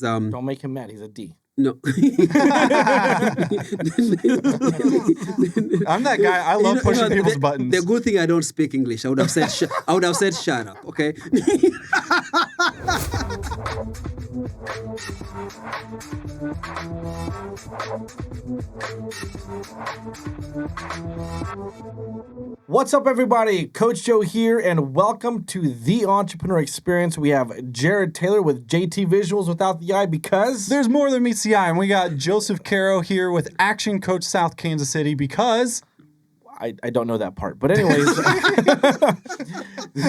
Don't make him mad. He's a D. No. I'm that guy. I love pushing people's buttons. The good thing I don't speak English. I would have said shut up. Okay. What's up, everybody? Coach Joe here, and welcome to The Entrepreneur Experience. We have Jared Taylor with JT Visuals without the I because... There's more than meets the eye, and we got Joseph Caro here with Action Coach South Kansas City because... I don't know that part. But anyways, that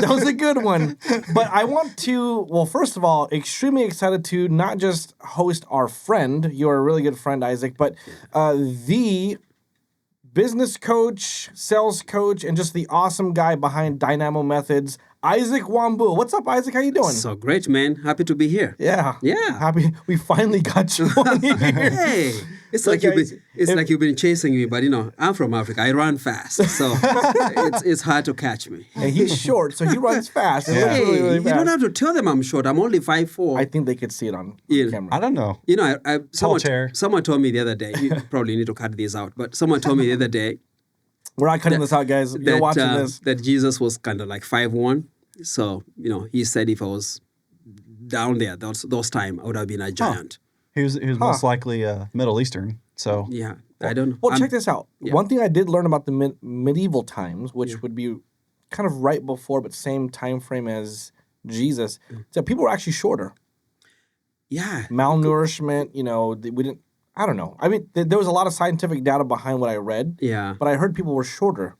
was a good one. But I want to, well, first of all, extremely excited to not just host our friend, you're a really good friend, Isaac, but the business coach, sales coach, and just the awesome guy behind Dynamo Methods, Isaac Wambua. What's up, Isaac? How you doing? So great, man. Happy to be here. Yeah. Yeah. Happy we finally got you on here. Hey. It's like you've been chasing me, but I'm from Africa. I run fast, so it's hard to catch me. And he's short, so he runs fast. It looks really, really You fast. don't have to tell them I'm short. I'm only 5'4". I think they could see it on camera. I don't know. Someone told me the other day, you probably need to cut this out, but someone told me the other day. We're not cutting this out, guys. You're watching this. That Jesus was kind of like 5'1". So, he said if I was down there, those time, I would have been a giant. He was most likely Middle Eastern, so... Yeah, I don't know. Well, check this out. Yeah. One thing I did learn about the medieval times, which would be kind of right before but same time frame as Jesus, is that people were actually shorter. Yeah. Malnourishment, we didn't... I don't know. I mean, there was a lot of scientific data behind what I read. Yeah. But I heard people were shorter.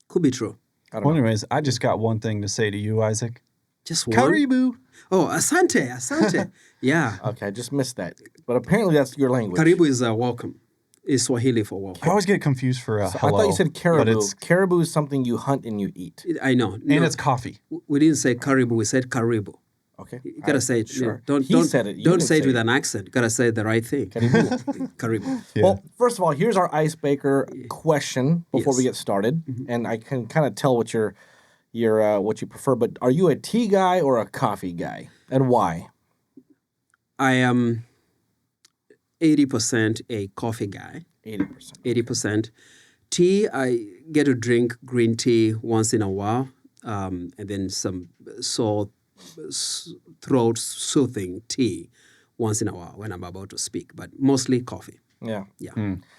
Could be true. I don't know. Anyways, I just got one thing to say to you, Isaac. Just one? Karibu. Oh, asante. Yeah. Okay, I just missed that. But apparently that's your language. Karibu is welcome. It's Swahili for welcome. I always get confused for I hello. thought you said caribou. But Caribou is something you hunt and you eat. I know. and it's coffee. We didn't say karibu. We said karibu. Okay. You gotta say it. Sure. Don't said it. You don't didn't say it with an accent. You gotta say the right thing. Karibu. Yeah. Well, first of all, here's our icebreaker question before we get started, and I can kind of tell what what you prefer. But are you a tea guy or a coffee guy, and why? I am 80% a coffee guy. 80%. 80%. Tea, I get to drink green tea once in a while, and then some throat soothing tea once in a while when I'm about to speak, but mostly coffee. Yeah. Yeah.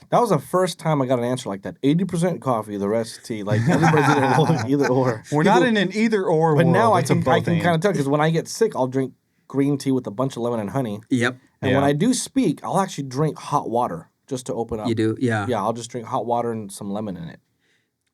That was the first time I got an answer like that. 80% coffee, the rest tea. Like everybody's either or. We're not in an either-or But world. now I It's a can both kind and. of tell because when I get sick, I'll drink green tea with a bunch of lemon and honey. Yep. And when I do speak, I'll actually drink hot water just to open up. You do? Yeah. Yeah, I'll just drink hot water and some lemon in it.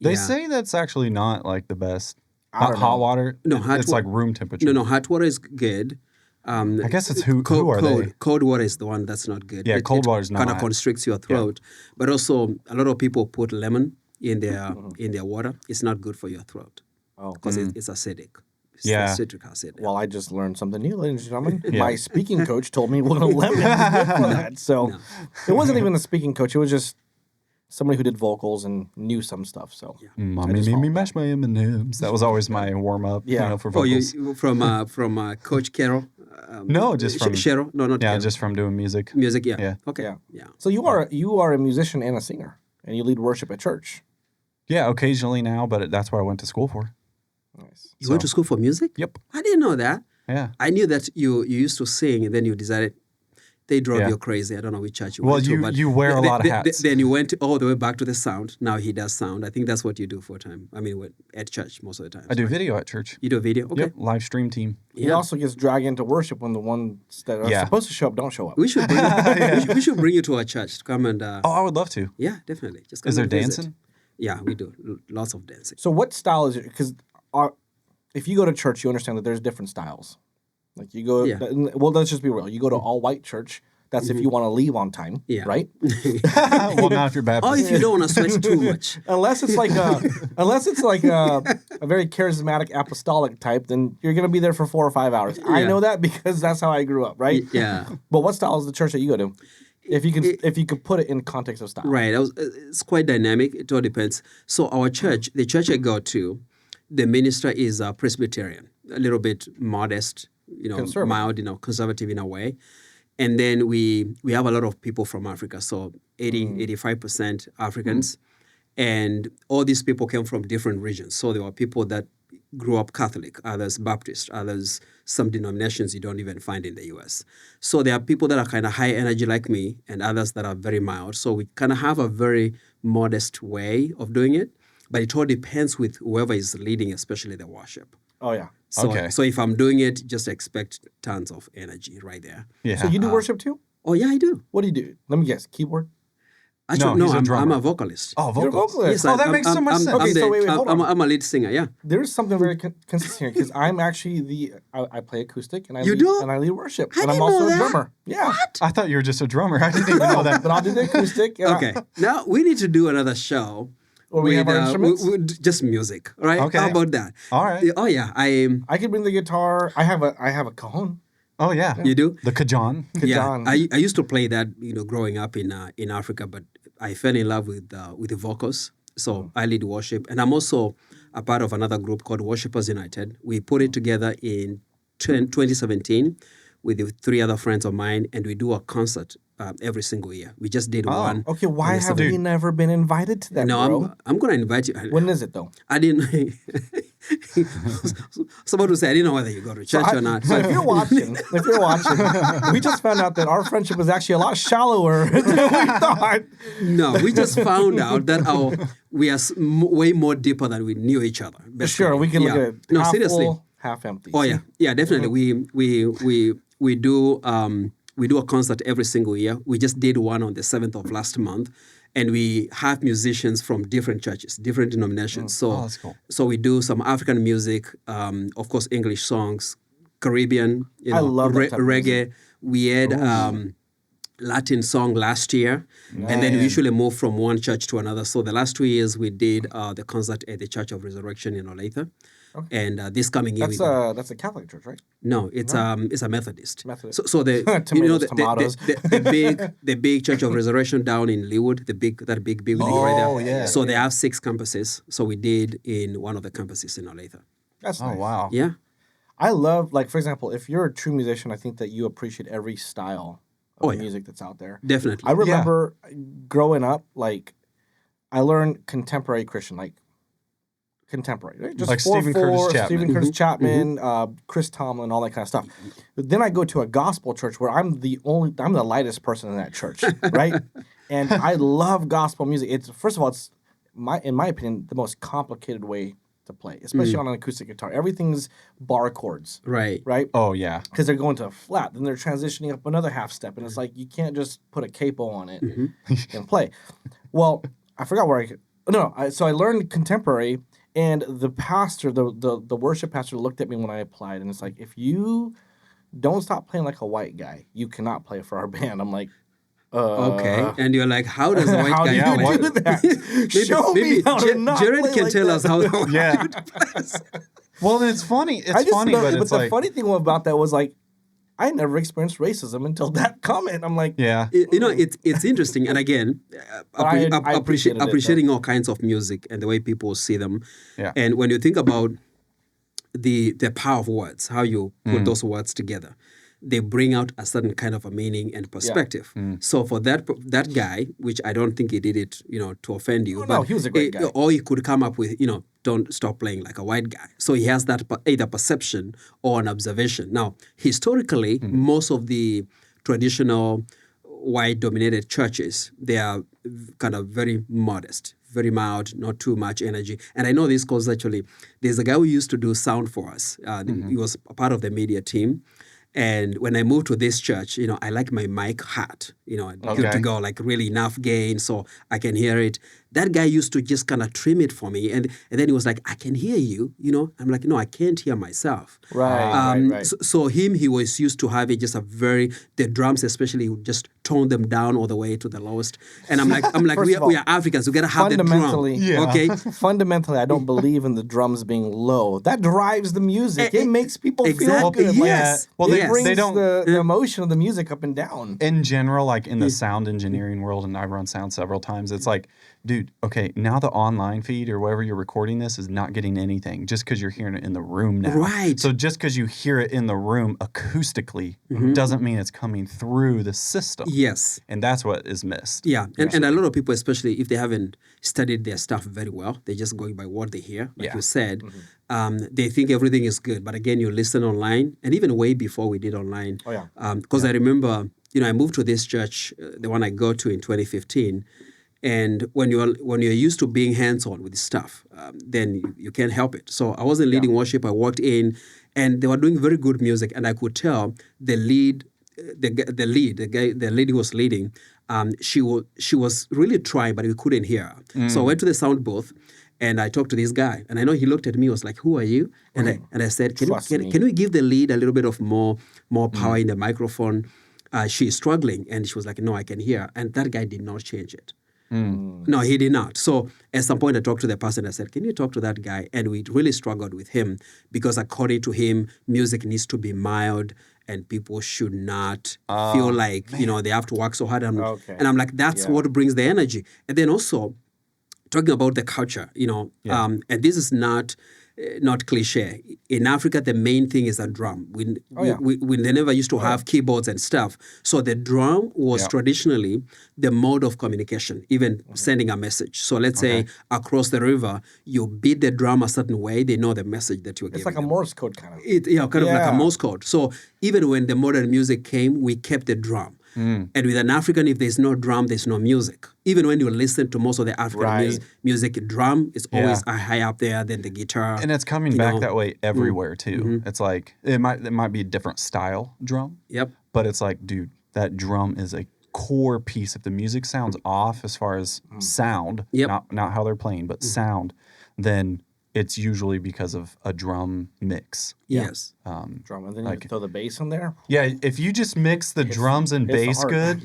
They Yeah. say that's actually not like the best. I don't know. Hot water? No, hot It's wa- like room temperature. No, hot water is good. I guess it's who are cold, they? Cold water is the one that's not good. Yeah, cold water is kind of not. constricts your throat. But also, a lot of people put lemon in their water. It's not good for your throat Oh, because it's acidic. It's Yeah. citric acid. well, I just learned something new, ladies and gentlemen. My speaking coach told me lemon is good for that. So it wasn't even a speaking coach. It was just somebody who did vocals and knew some stuff. So Mommy made me mash my M&Ms. That was always my warm-up for Oh, vocals. you from Coach Carroll? No, just from... Cheryl? No, not Yeah, Carol. just from doing music. Music, yeah. Yeah. Okay. Yeah. So you are a musician and a singer, and you lead worship at church. Yeah, occasionally now, but that's what I went to school for. Nice. You went to school for music? Yep. I didn't know that. Yeah. I knew that you used to sing, and then you decided they drove Yeah. you crazy. I don't know which church you Well, went to. But you wear a lot of hats. Then you went all the way back to the sound. Now he does sound. I think that's what you do for a time. I mean, at church most of the time. I do video at church. You do a video? Okay. Yep, live stream team. He Yeah. also gets dragged into worship when the ones that are supposed to show up don't show up. We should bring, we should bring you to our church to come and... Oh, I would love to. Yeah, definitely. Just come Is there and visit. dancing? Yeah, we do. Lots of dancing. So what style is it? Because if you go to church, you understand that there's different styles. Like you go, well, let's just be real. You go to all white church. That's if you want to leave on time, right? Well, not if you're Baptist. Or if you don't want to sweat too much. Unless it's like a very charismatic apostolic type, then you're gonna be there for 4 or 5 hours. I know that because that's how I grew up, right? Yeah. But what style is the church that you go to? If you could put it in context of style. Right. It's quite dynamic. It all depends. So our church, the church I go to, the minister is Presbyterian, a little bit modest, Conservative. mild, conservative in a way. And then we have a lot of people from Africa, so 85% Africans. And all these people came from different regions. So there were people that grew up Catholic, others Baptist, others some denominations you don't even find in the U.S. So there are people that are kind of high energy like me and others that are very mild. So we kind of have a very modest way of doing it, but it all depends with whoever is leading, especially the worship. Oh, yeah. So if I'm doing it, just expect tons of energy right there. Yeah. So you do worship too? Oh, yeah, I do. What do you do? Let me guess. Keyboard? Actually, he's a I'm drummer. a vocalist. Oh, You're a vocals. vocalist. Oh, that makes so much sense. Okay, so wait, hold on. I'm a lead singer, yeah. There's something very consistent here because I'm actually I play acoustic and I You lead, do? and I lead worship. I and I'm didn't also know a that. drummer. Yeah. I thought you were just a drummer. I didn't even know that. But I'll do the acoustic. And Okay. Now we need to do another show. Or we have our instruments? With just music, right? Okay. How about that? All right. Oh yeah, I can bring the guitar. I have a cajon. Oh, yeah. you do? The Kajan. Cajon. Yeah, I used to play that, growing up in Africa, but I fell in love with the vocals. So I lead worship, and I'm also a part of another group called Worshipers United. We put it together in 2017 with 3 other friends of mine, and we do a concert every single year. We just did one. Okay, why on the have we never been invited to that, No, bro? I'm gonna invite you. When is it, though? I didn't. Someone to say I didn't know whether you go to church or not. So if you're watching, we just found out that our friendship was actually a lot shallower than we thought. No, we just found out that we are way more deeper than we knew each other. Sure, we can look at it. No, half seriously. full, half empty. Oh yeah, definitely. We do a concert every single year. We just did one on the 7th of last month, and we have musicians from different churches, different denominations. So that's cool. So we do some African music, of course, English songs, Caribbean. I love that type of reggae. We had Latin song last year, and then we usually move from one church to another. So the last 2 years we did the concert at the Church of Resurrection in Olathe. Okay. And this coming year that's a Catholic church, right? No, it's a Methodist. Methodist. So the Tomatoes. the big Church of Resurrection down in Leewood, the big building right there. Oh, yeah. So they have 6 campuses. So we did in one of the campuses in Olathe. That's Oh, nice. wow. Yeah. I love, like, for example, if you're a true musician, I think that you appreciate every style of music that's out there. Definitely. I remember growing up, like, I learned contemporary Christian, like contemporary, right? Just Like Stephen Curtis Chapman. Stephen Curtis Chapman, Chris Tomlin, all that kind of stuff. But then I go to a gospel church where I'm the lightest person in that church, right? And I love gospel music. It's first of all, it's in my opinion, the most complicated way to play, especially on an acoustic guitar. Everything's bar chords, Right. right? Oh, yeah. Because they're going to a flat, then they're transitioning up another half step, and it's like you can't just put a capo on it and play. Well, I forgot where so I learned contemporary, and the pastor, the worship pastor, looked at me when I applied, and it's like, if you don't stop playing like a white guy, you cannot play for our band. I'm like, Okay. And you're like, how does a white how guy do you do that? Show me how to not Jared play can like tell that. us how the white Yeah. dude plays. Well, it's funny. I just know, but but it's the like, funny thing about that was like, I never experienced racism until that comment. I'm like, yeah. It's interesting, and again, I appreciated it, appreciating all kinds of music and the way people see them. Yeah. And when you think about the power of words, how you put those words together, they bring out a certain kind of a meaning and perspective. So for that guy, which I don't think he did it, to offend you, but no, he was a great guy. Or he could come up with, don't stop playing like a white guy. So he has that either perception or an observation. Now, historically, most of the traditional white-dominated churches, they are kind of very modest, very mild, not too much energy. And I know this because actually, there's a guy who used to do sound for us. He was a part of the media team. And when I moved to this church, I like my mic hot, good to go, like really enough gain so I can hear it. That guy used to just kind of trim it for me. And then he was like, I can hear you, I'm like, no, I can't hear myself. right. So he was used to having just the drums especially, would just tone them down all the way to the lowest. And I'm like, we are Africans, we got to have the drum. Fundamentally, Okay? Fundamentally, I don't believe in the drums being low. That drives the music. It makes people feel Exactly. good. Yes. Like, Well, it brings they don't. the emotion of the music up and down. In general, I like in the sound engineering world, and I've run sound several times. It's like, dude, okay, now the online feed or wherever you're recording this is not getting anything just because you're hearing it in the room now. Right. So just because you hear it in the room acoustically doesn't mean it's coming through the system. Yes. And that's what is missed. Yeah. And a lot of people, especially if they haven't studied their stuff very well, they're just going by what they hear, like you said. They think everything is good. But again, you listen online, and even way before we did online. Oh, yeah. Because I remember, I moved to this church, the one I go to in 2015. And when you're used to being hands-on with stuff, then you can't help it. So I wasn't leading worship. I walked in, and they were doing very good music, and I could tell the lady who was leading, she was really trying, but we couldn't hear her. So I went to the sound booth, and I talked to this guy, and I know he looked at me, was like, "Who are you?" And I said, "Can we give the lead a little bit of more power in the microphone?" She's struggling, and she was like, "No, I can hear." And that guy did not change it. No, he did not. So at some point I talked to the person. I said, "Can you talk to that guy?" And we really struggled with him because according to him, music needs to be mild and people should not feel like, they have to work so hard. And I'm like, that's what brings the energy. And then also talking about the culture, and this is not cliche. In Africa, the main thing is a drum. They never used to have keyboards and stuff. So the drum was traditionally the mode of communication, even sending a message. So let's say across the river, you beat the drum a certain way, they know the message that you're giving. It's like a Morse code kind of. Kind of like a Morse code. So even when the modern music came, we kept the drum. And with an African, if there's no drum, there's no music. Even when you listen to most of the African music, drum is always high up there than the guitar. And it's coming back that way everywhere too. It's like it might be a different style drum. Yep. But it's like, dude, that drum is a core piece. If the music sounds off as far as sound, not how they're playing, but sound, then it's usually because of a drum mix. Yes. Drum, and then you throw the bass in there. Yeah, if you just mix the drums and bass good,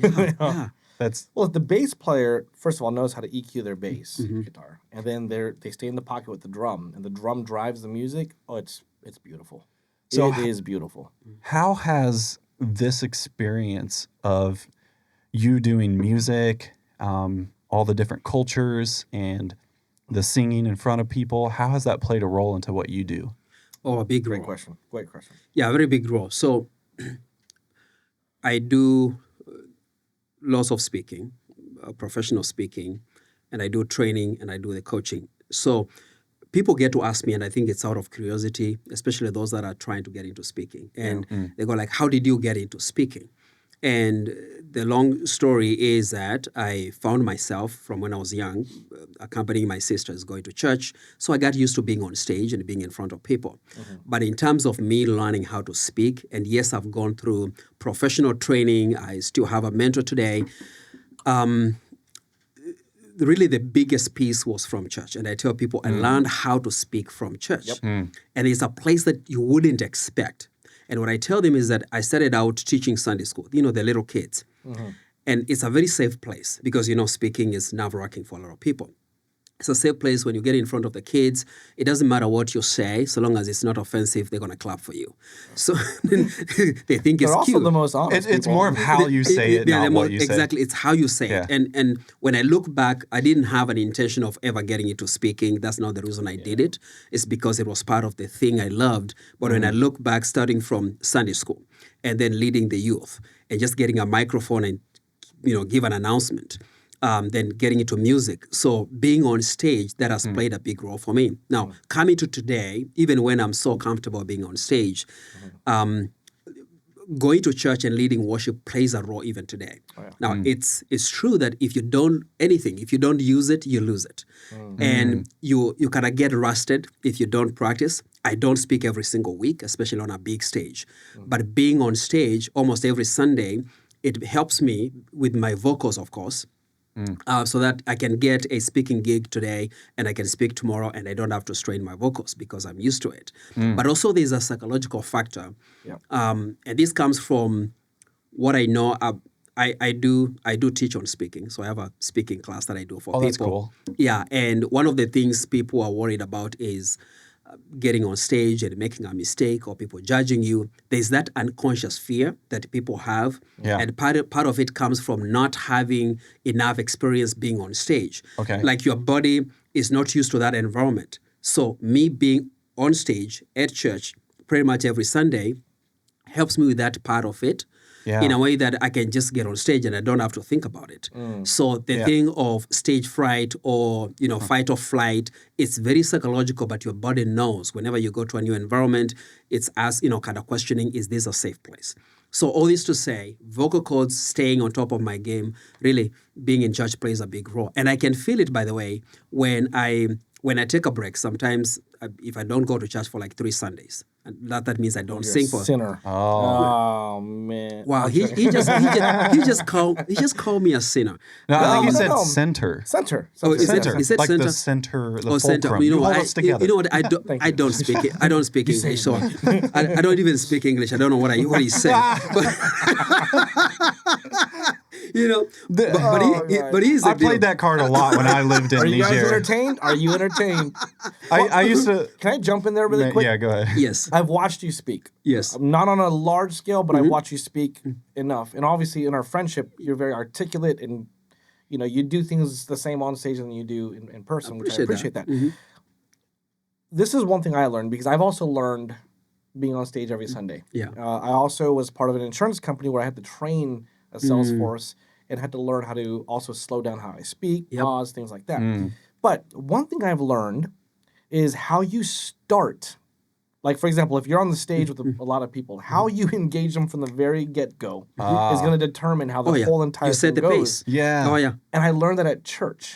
that's... Well, the bass player, first of all, knows how to EQ their bass guitar. And then they stay in the pocket with the drum, and the drum drives the music. Oh, it's beautiful. So it is beautiful. How has this experience of you doing music, all the different cultures, and the singing in front of people, how has that played a role into what you do? Oh, a big Great role. question. Great question. Yeah, a very big role. So I do lots of speaking, professional speaking, and I do training and I do the coaching. So people get to ask me, and I think it's out of curiosity, especially those that are trying to get into speaking. And they go like, "How did you get into speaking?" And the long story is that I found myself from when I was young, accompanying my sisters going to church. So I got used to being on stage and being in front of people. But in terms of me learning how to speak, and yes, I've gone through professional training. I still have a mentor today. Really, the biggest piece was from church. And I tell people I learned how to speak from church. And it's a place that you wouldn't expect. And what I tell them is that I started out teaching Sunday school, the little kids. And it's a very safe place because, speaking is nerve-wracking for a lot of people. It's a safe place when you get in front of the kids. It doesn't matter what you say, so long as it's not offensive, they're going to clap for you. So they think it's also cute. the most honest It's more of how you say it, not what you say. Exactly, it's how you say it. And when I look back, I didn't have an intention of ever getting into speaking. That's not the reason I did it. It's because it was part of the thing I loved. But when I look back, starting from Sunday school and then leading the youth and just getting a microphone and give an announcement, then getting into music. So being on stage, that has played a big role for me. Now, coming to today, even when I'm so comfortable being on stage, going to church and leading worship plays a role even today. Now, it's true that if you don't use it, you lose it. And you kind of get rusted if you don't practice. I don't speak every single week, especially on a big stage. But being on stage almost every Sunday, it helps me with my vocals, of course, so that I can get a speaking gig today and I can speak tomorrow and I don't have to strain my vocals because I'm used to it. But also there's a psychological factor. And this comes from what I know. I do teach on speaking. So I have a speaking class that I do for people. That's cool. Yeah, and one of the things people are worried about is getting on stage and making a mistake or people judging you. There's that unconscious fear that people have. Yeah. And part of it comes from not having enough experience being on stage. Okay. Like your body is not used to that environment. So me being on stage at church pretty much every Sunday helps me with that part of it. Yeah. In a way that I can just get on stage and I don't have to think about it. So the thing of stage fright or, fight or flight, it's very psychological, but your body knows whenever you go to a new environment, it's as, kind of questioning, is this a safe place? So all this to say, vocal cords staying on top of my game, really being in church plays a big role. And I can feel it, by the way, when I take a break. Sometimes if I don't go to church for like 3 Sundays, and that means I don't sing for. Sinner. Oh man! Wow, he just called me a sinner. No, I think you said no. center. Center. Oh, is it Like center? the center, the Oh, center. fulcrum. You hold us together. You know what? I don't speak it. I don't speak English, so I don't even speak English. I don't know what he said. But but he's. I played that card a lot when I lived in Are you guys Niger. entertained? Are you entertained? I used to. Can I jump in there really quick? Yeah, go ahead. Yes. I've watched you speak. Yes. Not on a large scale, but I've watched you speak enough. And obviously, in our friendship, you're very articulate, and you do things the same on stage than you do in person, which I appreciate that. This is one thing I learned because I've also learned being on stage every Sunday. Yeah. I also was part of an insurance company where I had to train a sales force and had to learn how to also slow down how I speak, pause, things like that. But one thing I've learned is how you start. Like, for example, if you're on the stage with a lot of people, how you engage them from the very get-go is going to determine how the whole entire you set thing the goes. pace. Yeah. Oh yeah. And I learned that at church.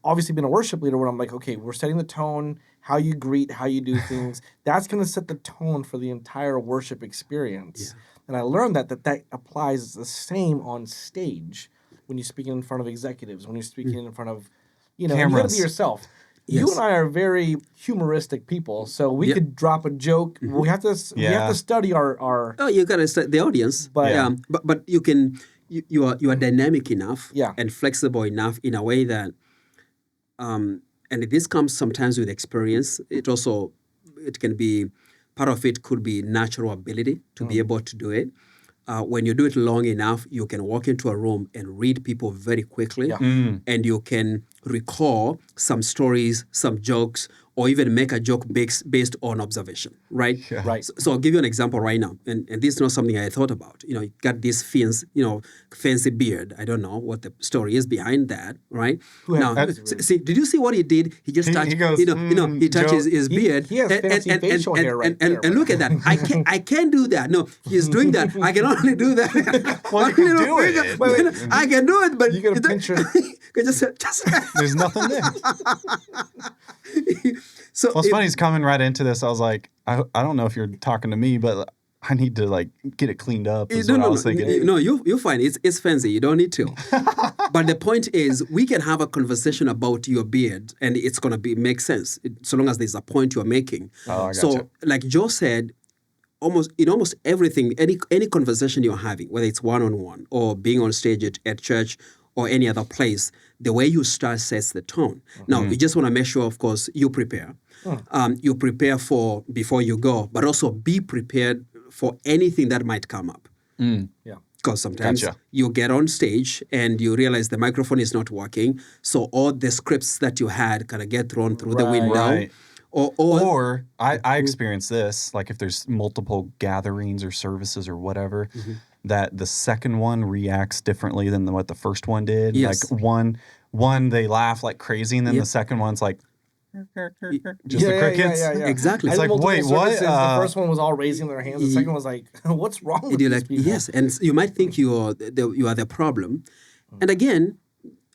Obviously being a worship leader where I'm like, okay, we're setting the tone, how you greet, how you do things. That's going to set the tone for the entire worship experience. Yeah. And I learned that applies the same on stage when you're speaking in front of executives, when you're speaking in front of, you got to be yourself. Yes. You and I are very humoristic people, so we could drop a joke. We have to study our. Oh, you gotta study the audience. But you can you are dynamic enough and flexible enough in a way that and this comes sometimes with experience. It can be part of it could be natural ability to be able to do it. When you do it long enough, you can walk into a room and read people very quickly, and you can recall some stories, some jokes, or even make a joke based on observation, right? Yeah. Right. So I'll give you an example right now, and this is not something I thought about. You got this fancy beard. I don't know what the story is behind that, right? See, did you see what he did? He just touched. He goes, he touches his beard. He has fancy facial hair right there. And look at that. I can't do that. No, he's doing that. I can only do that. Well, you can do it. I can do it, but you got a picture. just There's nothing there. So Well, it's funny. He's coming right into this. I was like, I don't know if you're talking to me, but I need to get it cleaned up. Is what I was thinking. No, you're fine. It's fancy. You don't need to. But the point is, we can have a conversation about your beard, and it's gonna make sense so long as there's a point you're making. Oh, I gotcha. So, like Joe said, almost everything, any conversation you're having, whether it's one-on-one or being on stage at church or any other place, the way you start sets the tone. Now, you just want to make sure, of course, you prepare. You prepare for before you go, but also be prepared for anything that might come up. Yeah. Because sometimes Gotcha. you get on stage and you realize the microphone is not working, so all the scripts that you had kind of get thrown through the window. Right. Or I experience this, like if there's multiple gatherings or services or whatever, that the second one reacts differently than what the first one did. Yes. Like one they laugh like crazy, and then the second one's like just the crickets. Yeah. Exactly. I It's did like, multiple wait, what? services. The first one was all raising their hands. The second one was like, what's wrong with And you're these like, people? yes, and you might think you are the problem. And again,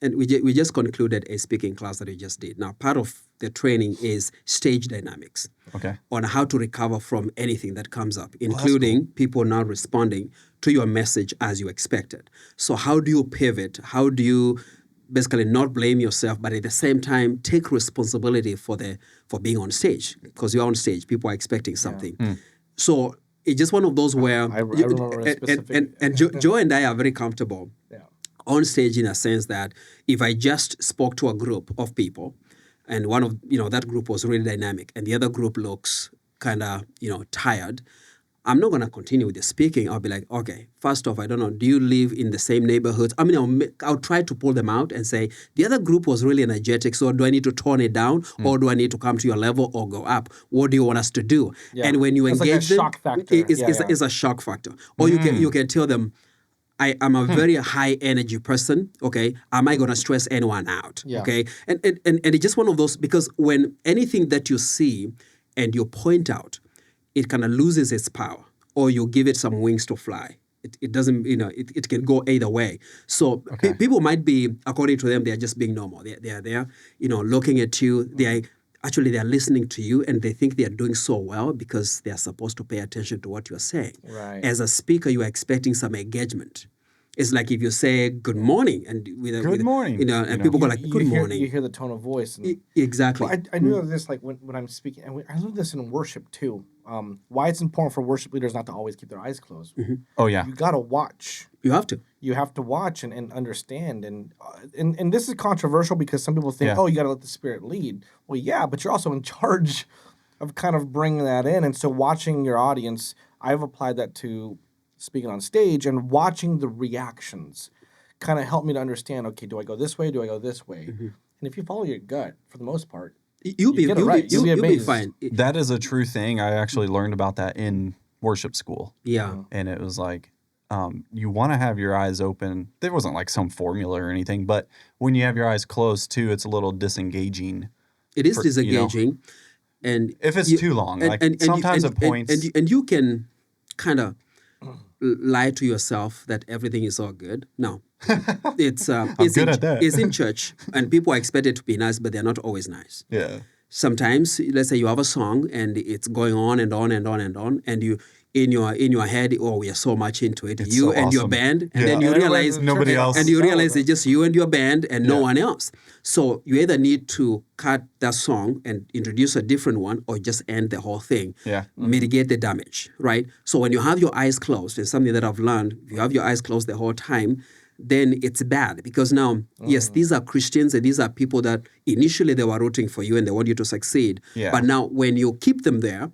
and we just concluded a speaking class that we just did. Now, part of the training is stage dynamics. Okay. On how to recover from anything that comes up, including people not responding to your message as you expected. So how do you pivot? How do you basically not blame yourself, but at the same time take responsibility for being on stage? Because you're on stage, people are expecting something. So it's just one of those where I remember a specific... and Joe and I are very comfortable on stage in a sense that if I just spoke to a group of people, and one of that group was really dynamic, and the other group looks kind of tired, I'm not going to continue with the speaking. I'll be like, okay, first off, I don't know, do you live in the same neighborhoods? I mean, I'll try to pull them out and say, the other group was really energetic, so do I need to tone it down, or do I need to come to your level or go up? What do you want us to do? Yeah. And when you It's engage like a them, shock factor. it's a shock factor. Or you can tell them, I'm a very high energy person, okay? Am I going to stress anyone out, Yeah. okay? And it's just one of those, because when anything that you see and you point out, it kind of loses its power, or you give it some wings to fly. It doesn't, it can go either way. So people might be, according to them, they're just being normal. They're there, looking at you. They're listening to you, and they think they're doing so well because they're supposed to pay attention to what you're saying. Right. As a speaker, you are expecting some engagement. It's like if you say good morning, and Good morning. and people go like, good morning. You hear the tone of voice. And, Exactly. well, I knew this like when I'm speaking, and I learned this in worship too. Why it's important for worship leaders not to always keep their eyes closed. Oh, yeah. You got to watch. You have to. You have to watch and understand. And this is controversial because some people think, Yeah. oh, you got to let the Spirit lead. Well, yeah, but you're also in charge of kind of bringing that in. And so watching your audience, I've applied that to speaking on stage, and watching the reactions kind of helped me to understand, okay, do I go this way? Do I go this way? And if you follow your gut, for the most part, You'll be amazed. fine. That is a true thing. I actually learned about that in worship school. Yeah. And it was like, you want to have your eyes open. There wasn't like some formula or anything, but when you have your eyes closed too, it's a little disengaging. It is disengaging. And if it's too long, sometimes at points. And you can kind of lie to yourself that everything is all good. No. It's good at that. It's in church, and people are expected to be nice, but they're not always nice. Yeah. Sometimes, let's say you have a song and it's going on and on and on and on, and you in your head, oh, we are so much into it, It's you so and your awesome. band, and Yeah. then you And realize nobody else. and you realize it's just you and your band and no Yeah. one else. So you either need to cut that song and introduce a different one, or just end the whole thing. Yeah. Mitigate the damage, right? So when you have your eyes closed, and something that I've learned, if you have your eyes closed the whole time, then it's bad, because now, yes, these are Christians, and these are people that initially they were rooting for you and they want you to succeed. Yeah. But now when you keep them there,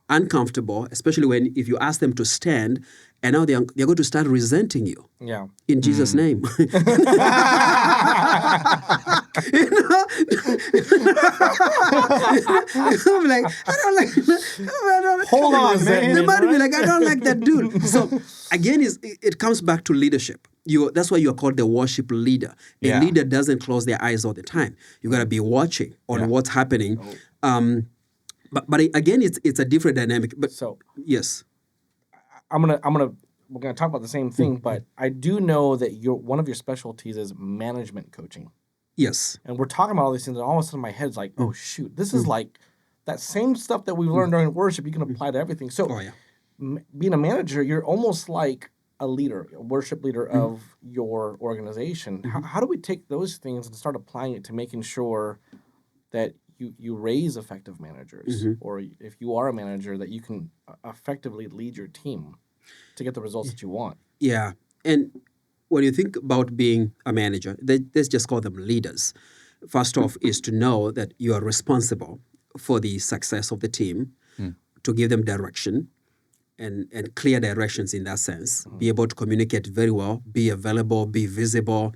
uncomfortable, especially if you ask them to stand, and now they're going to start resenting you. Yeah. In Jesus' name. I'm like, I don't like. Hold on, man. They might be like, I don't like that dude. So again, it comes back to leadership. That's why you are called the worship leader. A Yeah. leader doesn't close their eyes all the time. You got to be watching on what's happening. But again, it's a different dynamic. But So yes, we're gonna talk about the same thing, but I do know that one of your specialties is management coaching. yes, And we're talking about all these things, and all of a sudden my head's like, oh shoot, this is like that same stuff that we've learned during worship, you can apply to everything. So oh yeah, being a manager, you're almost like a leader, a worship leader of your organization. How do we take those things and start applying it to making sure that you raise effective managers, or if you are a manager, that you can effectively lead your team to get the results that you want? yeah. And when you think about being a manager, let's just call them leaders. First off is to know that you are responsible for the success of the team, to give them direction and clear directions in that sense, be able to communicate very well, be available, be visible,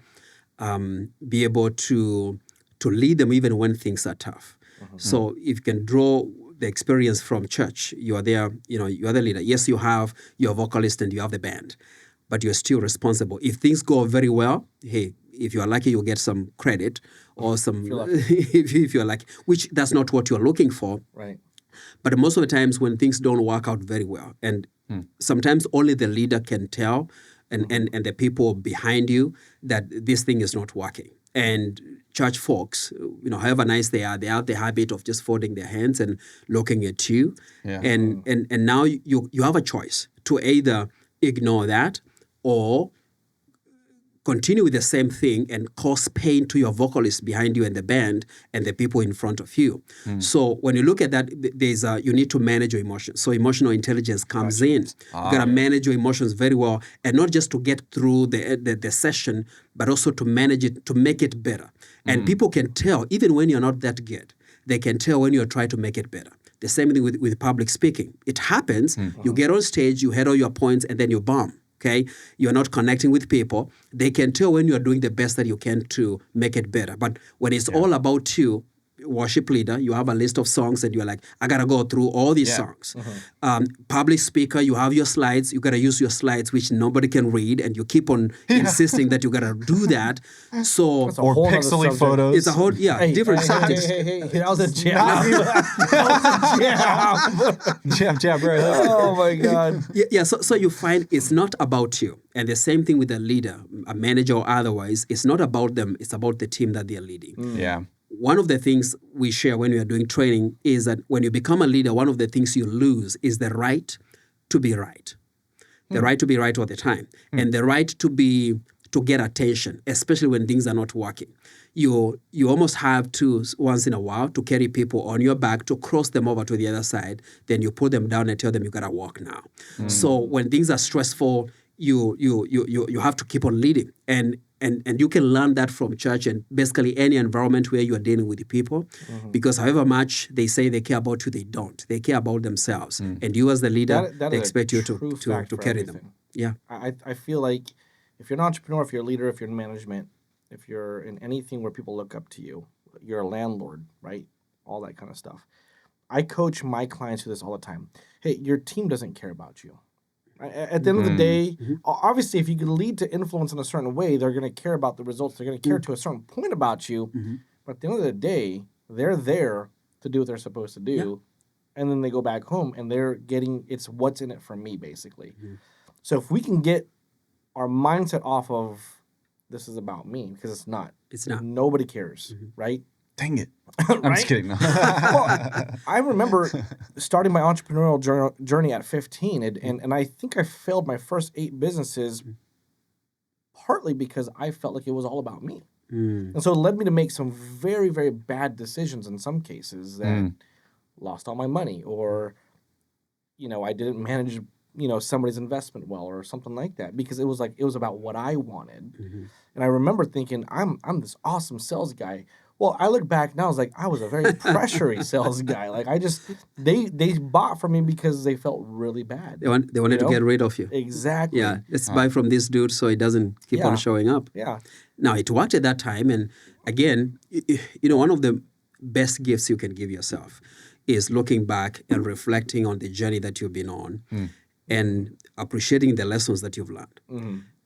be able to lead them even when things are tough. So if you can draw the experience from church, you are there, you are the leader. Yes, you have your vocalist and you have the band, but you're still responsible. If things go very well, hey, if you are lucky, you'll get some credit or some, if you're lucky, which that's not what you're looking for. Right. But most of the times when things don't work out very well, and sometimes only the leader can tell and the people behind you that this thing is not working. And church folks, however nice they are, they have the habit of just folding their hands and looking at you. Yeah. And now you have a choice to either ignore that or continue with the same thing and cause pain to your vocalist behind you and the band and the people in front of you. So when you look at that, you need to manage your emotions. So emotional intelligence comes in. You gotta manage your emotions very well, and not just to get through the session, but also to manage it, to make it better. And people can tell, even when you're not that good, they can tell when you're trying to make it better. The same thing with public speaking. It happens, you get on stage, you hit all your points, and then you bomb. Okay, you're not connecting with people. They can tell when you're doing the best that you can to make it better. But when it's all about you, worship leader, you have a list of songs and you're like, I gotta go through all these songs. Public speaker, you have your slides. You gotta use your slides, which nobody can read, and you keep on insisting that you gotta do that. So Or pixely photos. it's a whole different subjects. Hey, that was a jab. Jab, right. Oh my God. So you find it's not about you. And the same thing with a leader, a manager or otherwise. It's not about them. It's about the team that they're leading. Yeah. One of the things we share when we are doing training is that when you become a leader, one of the things you lose is the right to be right. The right to be right all the time. And the right to get attention, especially when things are not working. You almost have to, once in a while, to carry people on your back to cross them over to the other side. Then you put them down and tell them you gotta walk now. So when things are stressful, you have to keep on leading. And you can learn that from church and basically any environment where you are dealing with the people. Because however much they say they care about you, they don't. They care about themselves. And you as the leader, That they is expect a you true to fact for carry everything. them. Yeah. I feel like if you're an entrepreneur, if you're a leader, if you're in management, if you're in anything where people look up to you, you're a landlord, right? All that kind of stuff. I coach my clients through this all the time. Hey, your team doesn't care about you. At the end of the day, obviously, if you can lead to influence in a certain way, they're going to care about the results. They're going to care to a certain point about you. But at the end of the day, they're there to do what they're supposed to do. And then they go back home and they're getting, it's what's in it for me, basically. So if we can get our mindset off of this is about me, because it's not. It's not. Nobody cares, right? Dang it. I'm just kidding. No. Well, I remember starting my entrepreneurial journey at 15, and I think I failed my first 8 businesses partly because I felt like it was all about me. And so it led me to make some very, very bad decisions in some cases that lost all my money, or, I didn't manage, somebody's investment well or something like that, because it was about what I wanted. And I remember thinking, I'm this awesome sales guy. Well, I look back now, I was a very pressury sales guy. Like they bought from me because they felt really bad. They wanted to get rid of you. Exactly. Yeah, let's buy from this dude so he doesn't keep on showing up. Yeah. Now, it worked at that time. And again, one of the best gifts you can give yourself is looking back and reflecting on the journey that you've been on and appreciating the lessons that you've learned.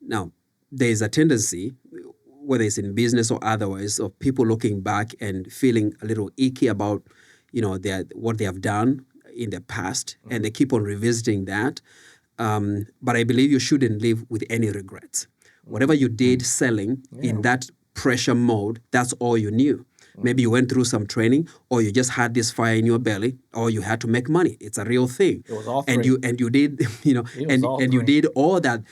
Now, there's a tendency, whether it's in business or otherwise, of people looking back and feeling a little icky about, what they have done in the past, and they keep on revisiting that. But I believe you shouldn't live with any regrets. Whatever you did selling in that pressure mode, that's all you knew. Maybe you went through some training, or you just had this fire in your belly, or you had to make money. It's a real thing. It was all three. And you did, you did all that.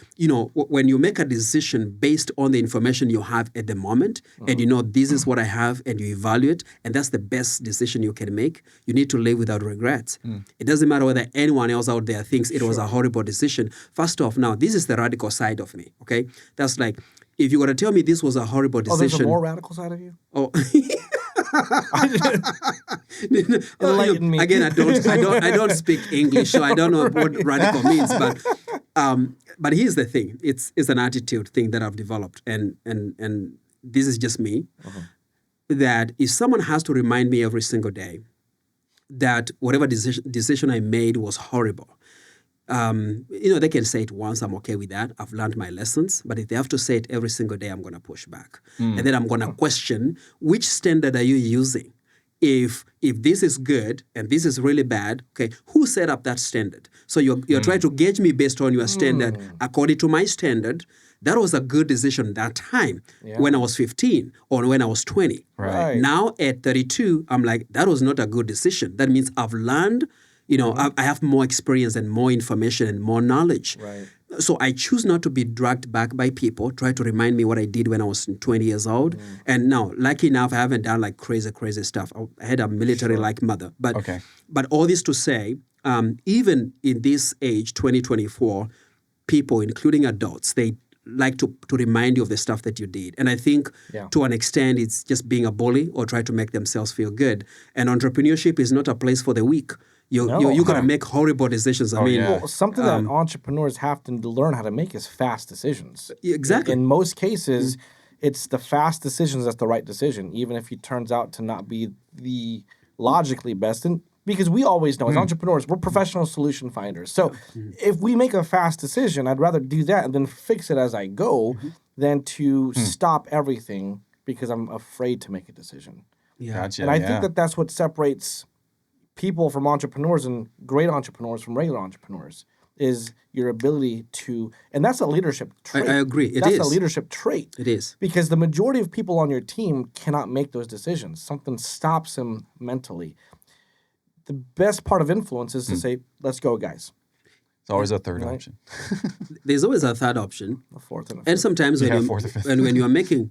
When you make a decision based on the information you have at the moment, and this is what I have, and you evaluate, and that's the best decision you can make. You need to live without regrets. It doesn't matter whether anyone else out there thinks it was a horrible decision. First off, now this is the radical side of me. Okay, that's like, if you were to tell me this was a horrible decision. Oh, there's a more radical side of you? Oh. Enlighten me. Again, I don't speak English, so I don't know what radical means. But here's the thing: it's an attitude thing that I've developed, and this is just me. That if someone has to remind me every single day that whatever decision I made was horrible, they can say it once, I'm okay with that. I've learned my lessons. But if they have to say it every single day, I'm going to push back. And then I'm going to question, which standard are you using? If this is good and this is really bad, okay, who set up that standard? So you're trying to gauge me based on your standard. According to my standard, that was a good decision that time when I was 15 or when I was 20. Right. Now at 32, I'm like, that was not a good decision. That means I've learned, I have more experience and more information and more knowledge. Right. So I choose not to be dragged back by people, try to remind me what I did when I was 20 years old. And now, lucky enough, I haven't done like crazy stuff. I had a military-like mother. But all this to say, even in this age, 2024, people, including adults, they like to remind you of the stuff that you did. And I think to an extent, it's just being a bully or try to make themselves feel good. And entrepreneurship is not a place for the weak. You're going to make horrible decisions. I mean, well, something that entrepreneurs have to learn how to make is fast decisions. Exactly. In most cases, it's the fast decisions that's the right decision, even if it turns out to not be the logically best. And because we always know, as entrepreneurs, we're professional solution finders. So if we make a fast decision, I'd rather do that and then fix it as I go than to stop everything because I'm afraid to make a decision. Yeah. Gotcha, And I think that that's what separates people from entrepreneurs and great entrepreneurs from regular entrepreneurs is your ability to, and that's a leadership trait. I agree. That's a leadership trait. It is. Because the majority of people on your team cannot make those decisions. Something stops them mentally. The best part of influence is to say, let's go, guys. It's always a third option. There's always a third option. A fourth and a fifth. And sometimes fourth or fifth. when you are making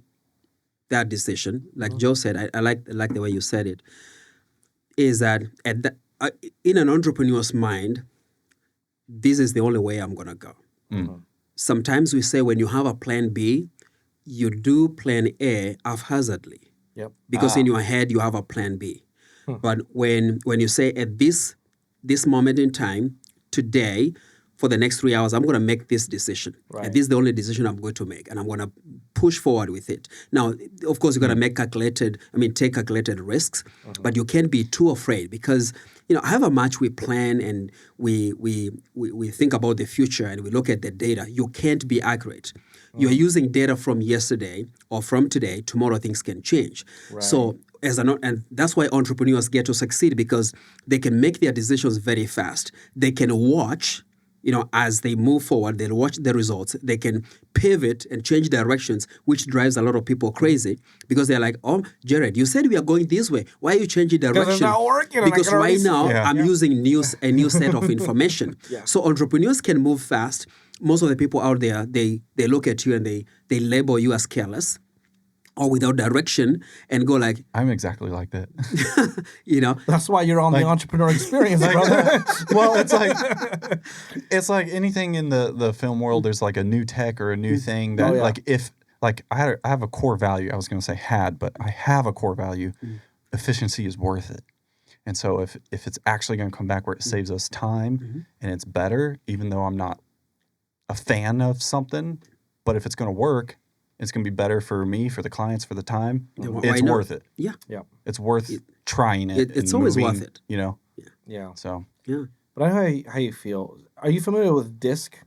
that decision, like Joe said, I like the way you said it, is that in an entrepreneur's mind, this is the only way I'm going to go. Sometimes we say when you have a plan B, you do plan A haphazardly. Yep. Because in your head, you have a plan B. But when you say at this moment in time, today, for the next 3 hours, I'm going to make this decision. Right. And this is the only decision I'm going to make. And I'm going to push forward with it. Now, of course, you're going to take calculated risks, but you can't be too afraid because, however much we plan and we think about the future and we look at the data, you can't be accurate. You're using data from yesterday or from today. Tomorrow, things can change. Right. So, and that's why entrepreneurs get to succeed because they can make their decisions very fast. They can watch, as they move forward, they'll watch the results. They can pivot and change directions, which drives a lot of people crazy because they're like, oh, Jared, you said we are going this way. Why are you changing direction? Because it's not working. Because right now I'm using a new set of information. So entrepreneurs can move fast. Most of the people out there, they look at you and they label you as careless or without direction and go like, I'm exactly like that. That's why you're on the entrepreneur experience, brother. Well, it's like anything in the film world. There's like a new tech or a new thing that I have a core value. I was going to say but I have a core value. Efficiency is worth it. And so if it's actually going to come back where it saves us time and it's better, even though I'm not a fan of something, but if it's going to work, it's going to be better for me, for the clients, for the time. It's worth it. Yeah. It's worth trying it. It's always worth it. Yeah. So. Yeah. But I know how you feel. Are you familiar with DISC?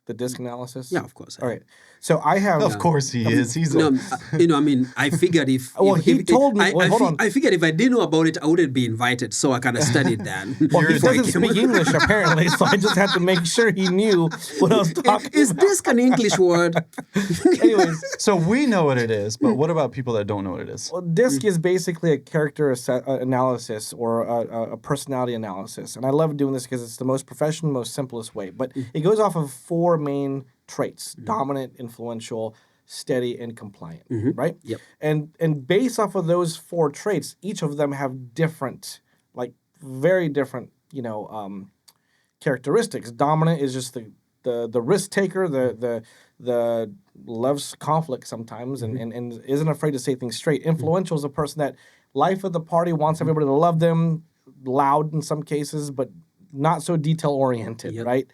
The DISC analysis? Yeah, of course. All right. So I have... Of course he is. He's I figured if... Well, he told me... hold on. I figured if I didn't know about it, I wouldn't be invited. So I kind of studied that. Well, he doesn't speak English, apparently, so I just had to make sure he knew what I was talking Is about. DISC an English word? Anyways. So we know what it is, but what about people that don't know what it is? Well, DISC is basically a character analysis or a personality analysis. And I love doing this because it's the most professional, most simplest way. But it goes off of 4 main traits: dominant, influential, steady, and compliant, right? Yep. And based off of those 4 traits, each of them have different, very different, characteristics. Dominant is just the risk taker, the loves conflict sometimes and isn't afraid to say things straight. Influential is a person that life of the party wants everybody to love them, loud in some cases, but not so detail oriented, right?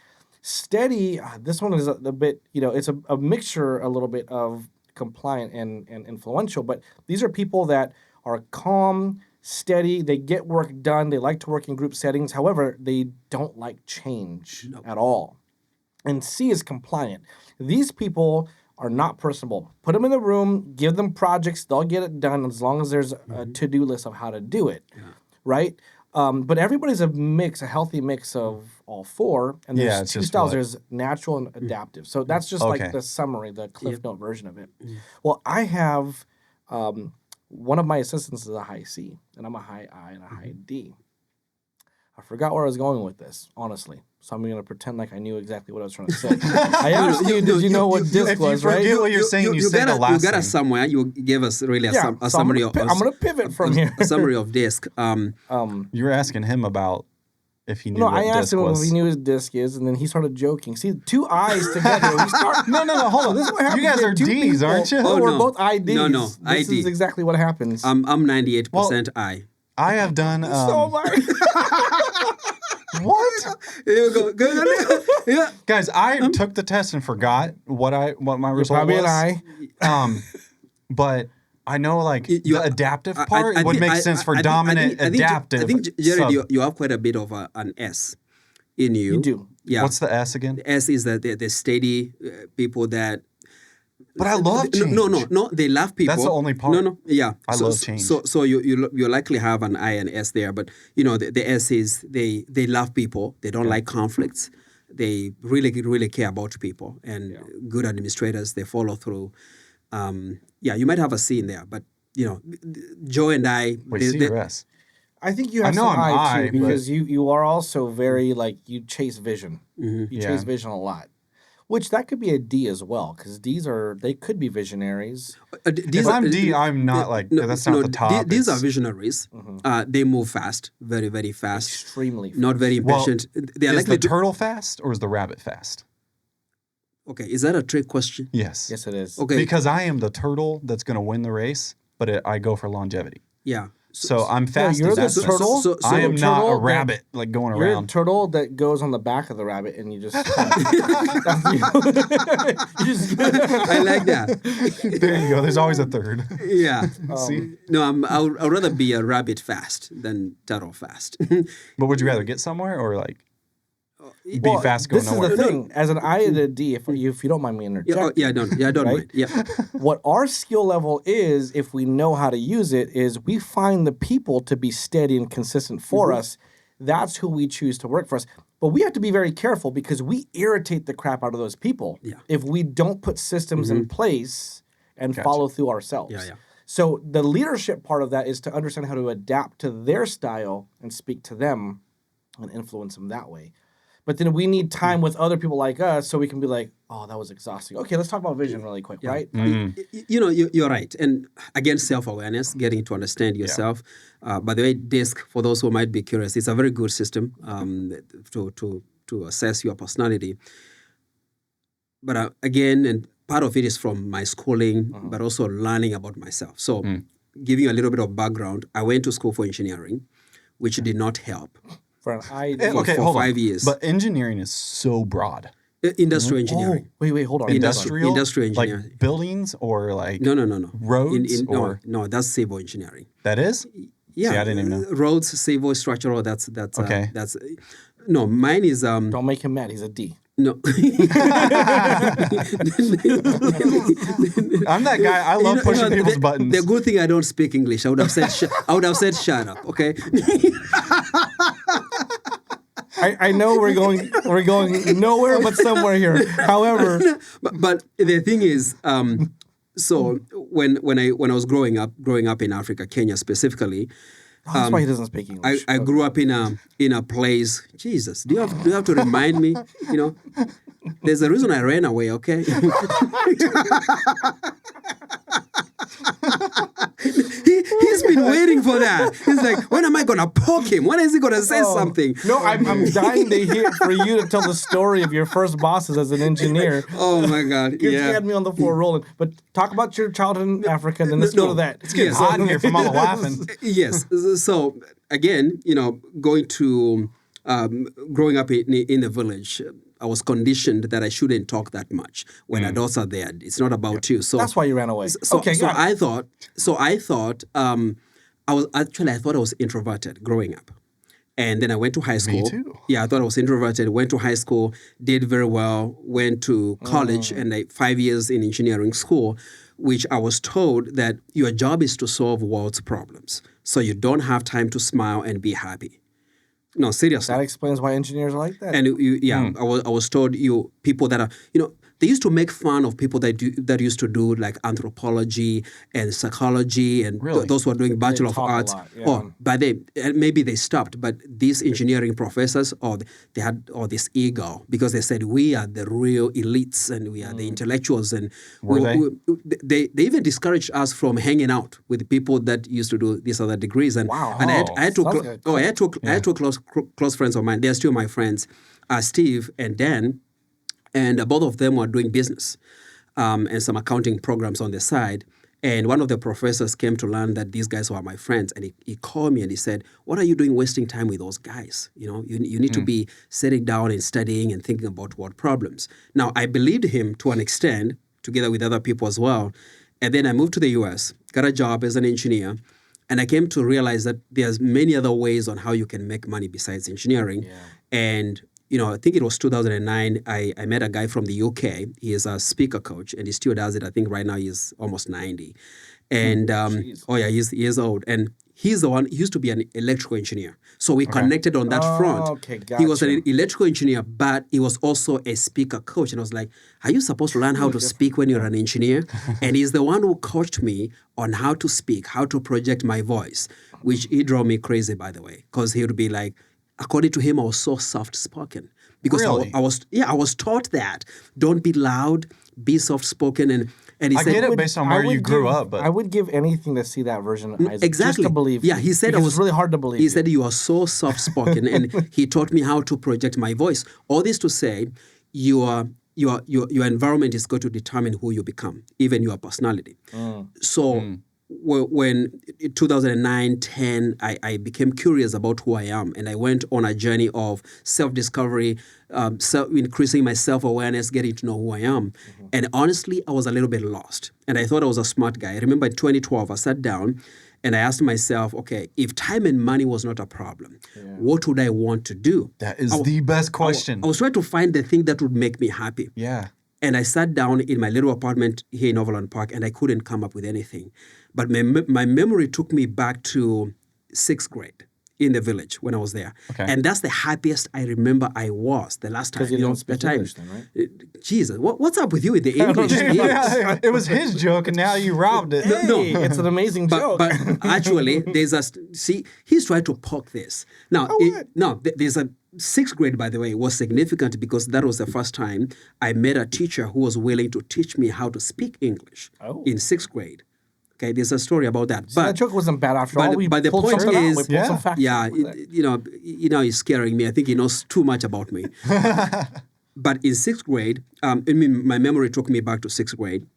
Steady, this one is a bit, it's a mixture a little bit of compliant and influential, but these are people that are calm, steady, they get work done, they like to work in group settings. However, they don't like change at all. And C is compliant. These people are not personable. Put them in the room, give them projects, they'll get it done as long as there's a to-do list of how to do it, right? But everybody's a healthy mix of all 4. And there's 2 styles. There's natural and adaptive. So that's just like the summary, the Cliff Note version of it. Well, I have one of my assistants is a high C, and I'm a high I and a high D. I forgot where I was going with this, honestly. So I'm going to pretend like I knew exactly what I was trying to say. I asked you, did you know what disc if you was, right? forget what you're saying, you say the last You got thing. us somewhere. You gave us really a So summary I'm of. going to pivot from here. A summary of disc. You were asking him about if he knew No, what I asked disc him was. if he knew his disc is, and then he started joking. See, two I's together. We start. No, hold on. This is what happens. You guys when are two D's, people- aren't you? No, Oh, we're no. both IDs. No, This ID. is exactly what happens. I'm 98% I. I have done. So am I. What? Here you go. Yeah. Guys, I took the test and forgot what my result Probably was. an I. But I know like You- the adaptive I- part I would think- make I- sense for I think- dominant I think, adaptive. I think Jared, sub. you have quite a bit of an S in you. You do. Yeah. What's the S again? S is the steady people that. But I love change. No. They love people. That's the only part. No. Yeah. I love change. So you likely have an I and S there, but the S is they love people. They don't like conflicts. They really care about people and good administrators. They follow through. You might have a C in there, but Joe and I. Wait, C or S? I think you have I know some I'm I I, too, because you are also very like you chase vision. Mm-hmm. You Yeah. chase vision a lot, which that could be a D as well, because they could be visionaries. If I'm D, I'm not like that's not the top. These are It's- visionaries. They move fast, very very fast. Extremely. Not very Well, impatient. They are Is likely the turtle fast or is the rabbit fast? Okay, is that a trick question? Yes. Yes, it is. Okay. Because I am the turtle that's going to win the race, but I go for longevity. Yeah. So I'm fast you're as the that sense. turtle. I am not turtle a that- rabbit like going You're a around. turtle that goes on the back of the rabbit, and you just. you just I like that. There you go. There's always a third. Yeah. See? No, I'd rather be a rabbit fast than turtle fast. But would you rather get somewhere or like be fast going this is nowhere? the thing. As an I and a D, if you don't mind me interjecting, I don't Right? mind. Yeah. what our skill level is, if we know how to use it, is we find the people to be steady and consistent for us. That's who we choose to work for us. But we have to be very careful because we irritate the crap out of those people if we don't put systems in place and follow through ourselves. Yeah. So the leadership part of that is to understand how to adapt to their style and speak to them and influence them that way. But then we need time with other people like us so we can be like, oh, that was exhausting. Okay, let's talk about vision really quick, right? You're right. And again, self-awareness, getting to understand yourself. By the way, DISC, for those who might be curious, it's a very good system to assess your personality. But again, and part of it is from my schooling, but also learning about myself. So giving you a little bit of background, I went to school for engineering, which did not help. For an I. Okay, for hold 5 on. years. But engineering is so broad. Industrial Oh, engineering. wait, hold on. Industrial, Industrial engineering. like buildings or like No. roads or No, that's civil engineering. that is. Yeah, See, I didn't even know. Roads, civil, structural. That's Okay. No, mine is Don't make him mad. He's a D. no. I'm that guy. I love pushing people's buttons. The good thing I don't speak English. I would have said shut up. Okay. I know we're going nowhere but somewhere here. However, but the thing is, so when I was growing up in Africa, Kenya specifically, that's why he doesn't speak English. I grew up in a place. Jesus, do you have to remind me? There's a reason I ran away. Okay. He's been waiting for that. He's like, when am I gonna poke him? When is he gonna say something? No, I'm dying to hear for you to tell the story of your first bosses as an engineer. Oh my God! You Yeah. had me on the floor rolling. But talk about your childhood in Africa, and then let's go to that. It's getting hot in here from all the laughing. Yes. So again, growing up in the village, I was conditioned that I shouldn't talk that much when adults are there. It's not about you. So That's why you ran away. So, Okay, so got it. I thought I was introverted growing up. And then I went to high school. too. Yeah, I thought I was introverted. Went to high school, did very well. Went to college and 5 years in engineering school, which I was told that your job is to solve world's problems. So you don't have time to smile and be happy. No, seriously. That explains why engineers are like that. And I was told people that are, they used to make fun of people that used to do like anthropology and psychology and Really? those who are doing Bachelor of talk a Arts. lot, yeah. Oh, but maybe they stopped. But these engineering professors, they had this ego because they said we are the real elites and we are the intellectuals, and Were they even discouraged us from hanging out with people that used to do these other degrees. And Wow. and I had two Sounds clo- like a oh I had two close friends of mine. They're still my friends, Steve and Dan, and both of them were doing business and some accounting programs on the side. And one of the professors came to learn that these guys were my friends, and he called me and he said, "What are you doing wasting time with those guys? You need to be sitting down and studying and thinking about what problems." Now, I believed him to an extent, together with other people as well. And then I moved to the U.S., got a job as an engineer, and I came to realize that there's many other ways on how you can make money besides engineering. Yeah. And I think it was 2009, I met a guy from the UK. He is a speaker coach, and he still does it. I think right now he's almost 90. And, Jeez. he is old. And he's the one, he used to be an electrical engineer. So we connected on that front. Okay, He was an gotcha. electrical engineer, but he was also a speaker coach. And I was like, are you supposed to learn how to speak when you're an engineer? And he's the one who coached me on how to speak, how to project my voice, which he drove me crazy, by the way, because he would be like, according to him, I was so soft-spoken because Really? I was taught that don't be loud, be soft-spoken, and he I said, get it based on where you grew up, but I would give anything to see that version of Isaac. exactly, Just to believe. yeah, you, he said because I was it's really hard to believe. He said you are so soft-spoken, and he taught me how to project my voice. All this to say, your environment is going to determine who you become, even your personality. So. When in 2009, 10, I became curious about who I am, and I went on a journey of self-discovery, increasing my self-awareness, getting to know who I am. And honestly, I was a little bit lost, and I thought I was a smart guy. I remember in 2012, I sat down, and I asked myself, okay, if time and money was not a problem, what would I want to do? that is the best question. I was trying to find the thing that would make me happy. Yeah. And I sat down in my little apartment here in Overland Park, and I couldn't come up with anything. But my memory took me back to 6th grade in the village when I was there. Okay. And that's the happiest I remember I was the last time. Because you didn't speak English then, right? Jesus, what's up with you with the English? Yeah, it was his joke, and now you robbed it. No. Hey, it's an amazing joke. But actually, he's trying to poke this. Now, there's a 6th grade, by the way, was significant because that was the first time I met a teacher who was willing to teach me how to speak English in 6th grade. Okay, there's a story about that. So that joke wasn't bad after all. We but the pulled point something out. is, We pulled some facts yeah, out with it. he's scaring me. I think he knows too much about me. But in 6th grade, my memory took me back to 6th grade.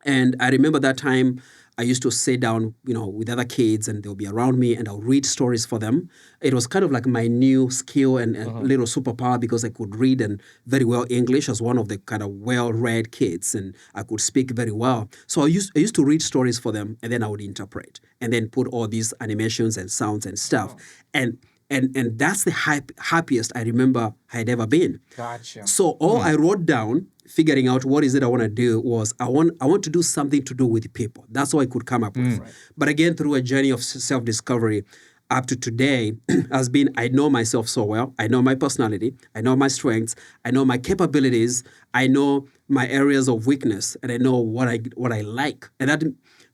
And I remember that time I used to sit down, with other kids, and they'll be around me, and I'll read stories for them. It was kind of like my new skill and a little superpower because I could read and very well English as one of the kind of well-read kids, and I could speak very well. So I used to read stories for them, and then I would interpret, and then put all these animations and sounds and stuff. And that's the happiest I remember I had ever been. Gotcha. So all I wrote down, figuring out what is it I want to do, was I want to do something to do with people. That's all I could come up with. Right. But again, through a journey of self-discovery, up to today has been, I know myself so well. I know my personality. I know my strengths. I know my capabilities. I know my areas of weakness, and I know what I like. And that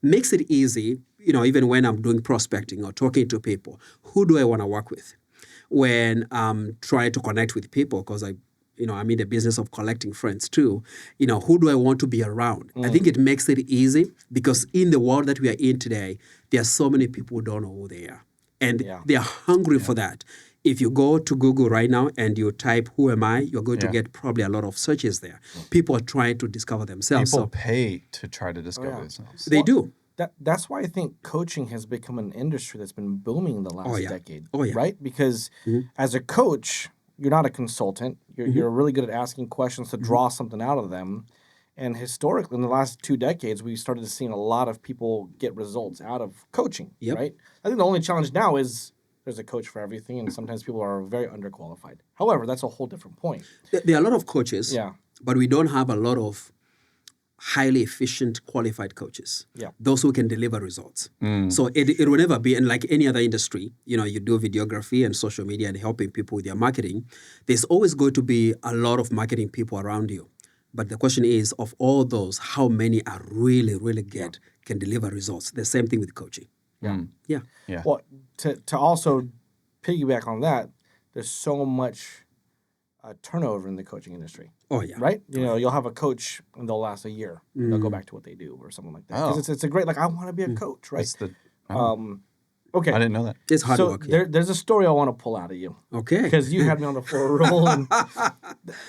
makes it easy, even when I'm doing prospecting or talking to people. Who do I want to work with? When I'm trying to connect with people, because I'm in the business of collecting friends too. Who do I want to be around? I think it makes it easy because in the world that we are in today, there are so many people who don't know who they are. And they are hungry for that. If you go to Google right now and you type, who am I? You're going to get probably a lot of searches there. People are trying to discover themselves. People pay to try to discover themselves. They do. That's why I think coaching has become an industry that's been booming the last decade. Oh, yeah. Right? Because as a coach, you're not a consultant. You're really good at asking questions to draw something out of them. And historically, in the last 2 decades, we started seeing a lot of people get results out of coaching, right? I think the only challenge now is there's a coach for everything, and sometimes people are very underqualified. However, that's a whole different point. There are a lot of coaches, but we don't have a lot of highly efficient, qualified coaches. Yeah. Those who can deliver results. So it will never be, and like any other industry, you do videography and social media and helping people with their marketing, there's always going to be a lot of marketing people around you. But the question is, of all those, how many are really, really good, can deliver results? The same thing with coaching. Yeah. Well, to also piggyback on that, there's so much turnover in the coaching industry. Oh, yeah. Right? You know, you'll have a coach and they'll last a year. They'll go back to what they do or something like that. Because it's a great, like, I want to be a coach, right? It's the, Okay. I didn't know that. It's hard So work. Yeah. there's a story I want to pull out of you. Okay. Because you had me on the floor roll. And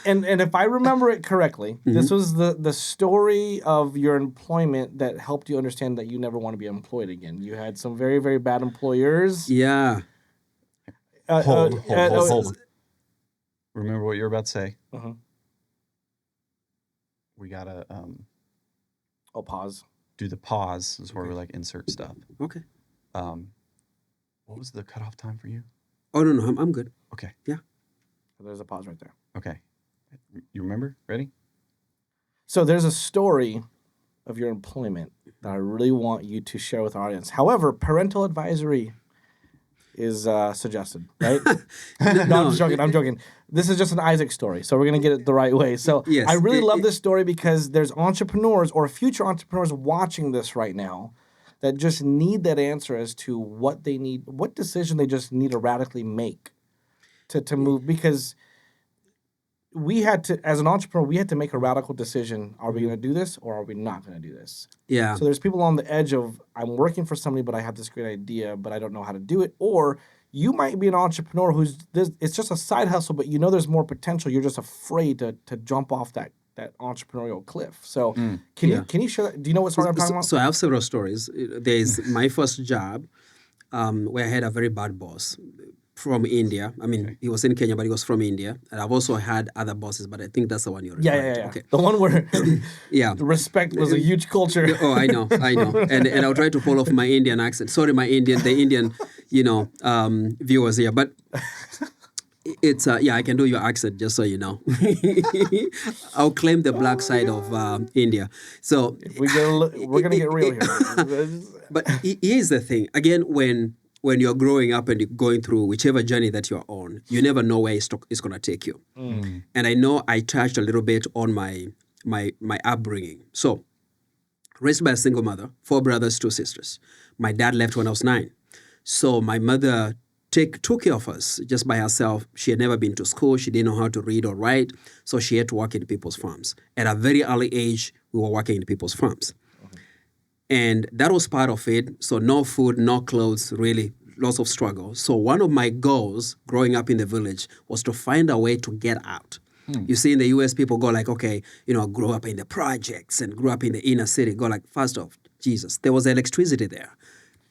if I remember it correctly, this was the story of your employment that helped you understand that you never want to be employed again. You had some very, very bad employers. Yeah. Hold. Remember what you're about to say. We got to pause. do the pause. This is where we like insert stuff. Okay. What was the cutoff time for you? Oh, no, I'm good. Okay. Yeah. There's a pause right there. Okay. You remember? Ready? So there's a story of your employment that I really want you to share with our audience. However, parental advisory is suggested, right? No, I'm joking. This is just an Isaac story, so we're going to get it the right way. So Yes, I really love this story because there's entrepreneurs or future entrepreneurs watching this right now that just need that answer as to what they need, what decision they just need to radically make to move. Because we had to, as an entrepreneur, we had to make a radical decision. Are we going to do this or are we not going to do this? Yeah. So there's people on the edge of, I'm working for somebody, but I have this great idea, but I don't know how to do it. Or you might be an entrepreneur it's just a side hustle, but you know there's more potential. You're just afraid to jump off that entrepreneurial cliff. So can you share that? Do you know what story I'm talking about? So I have several stories. There's my first job where I had a very bad boss from India. I mean, he was in Kenya, but he was from India. And I've also had other bosses, but I think that's the one you're referring to. Okay. The one where yeah. respect was a huge culture. Oh, I know. And I'll try to pull off my Indian accent. Sorry, the Indian, viewers here. But it's, I can do your accent, just so you know. I'll claim the black side of India. So we're going to get real here. But here's the thing. Again, when you're growing up and you're going through whichever journey that you're on, you never know where it's going to take you. And I know I touched a little bit on my upbringing. So, raised by a single mother, 4 brothers, 2 sisters. My dad left when I was 9. So my mother took care of us just by herself. She had never been to school. She didn't know how to read or write. So she had to work in people's farms. At a very early age, we were working in people's farms. And that was part of it. So no food, no clothes, really lots of struggle. So one of my goals growing up in the village was to find a way to get out. You see, in the U.S., people go like, okay, grow up in the projects and grew up in the inner city. Go like, first off, Jesus, there was electricity there.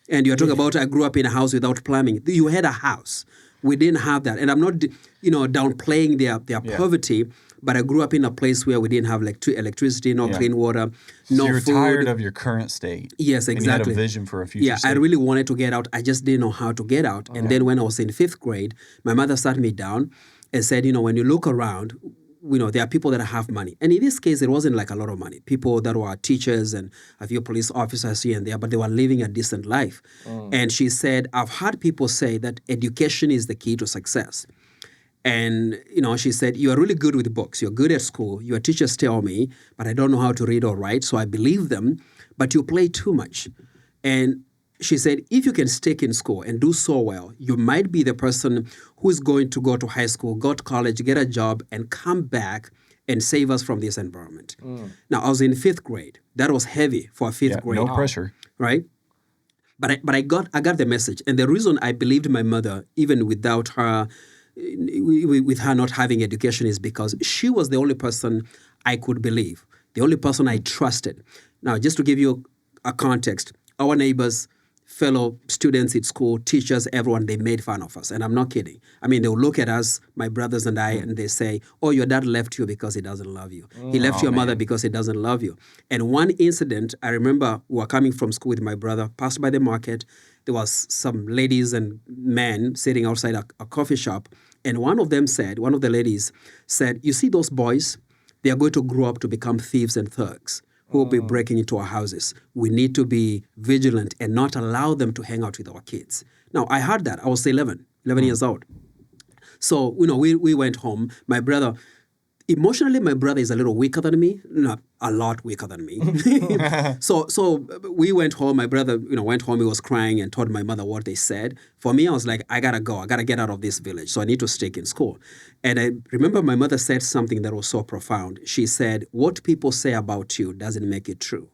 And you're talking about I grew up in a house without plumbing. You had a house. We didn't have that. And I'm not, downplaying their poverty, but I grew up in a place where we didn't have electricity, no clean water, no so you're food. tired of your current state. Yes, exactly. And you had a vision for a future state. I really wanted to get out. I just didn't know how to get out. Okay. And then when I was in 5th grade, my mother sat me down and said, when you look around, there are people that have money. And in this case, it wasn't like a lot of money. People that were teachers and a few police officers here and there, but they were living a decent life. And she said, I've heard people say that education is the key to success. And, she said, you are really good with books. You're good at school. Your teachers tell me, but I don't know how to read or write. So I believe them, but you play too much. And she said, if you can stick in school and do so well, you might be the person who's going to go to high school, go to college, get a job, and come back and save us from this environment. Now, I was in 5th grade. That was heavy for a 5th grade. No pressure. Right? But I got the message. And the reason I believed my mother, even without her, with her not having education, is because she was the only person I could believe, the only person I trusted. Now, just to give you a context, our neighbors, fellow students at school, teachers, everyone, they made fun of us. And I'm not kidding. I mean, they'll look at us, my brothers and I, and they say, oh, your dad left you because he doesn't love you. He left your mother because he doesn't love you. And one incident, I remember we were coming from school with my brother, passed by the market. There was some ladies and men sitting outside a coffee shop. And one of the ladies said, you see those boys? They are going to grow up to become thieves and thugs who will be breaking into our houses. We need to be vigilant and not allow them to hang out with our kids. Now, I heard that. I was 11 years old. So, we went home. My brother, emotionally, my brother is a little weaker than me, not a lot weaker than me. So we went home. My brother, went home. He was crying and told my mother what they said. For me, I was like, I gotta go. I gotta get out of this village. So I need to stick in school. And I remember my mother said something that was so profound. She said, "What people say about you doesn't make it true."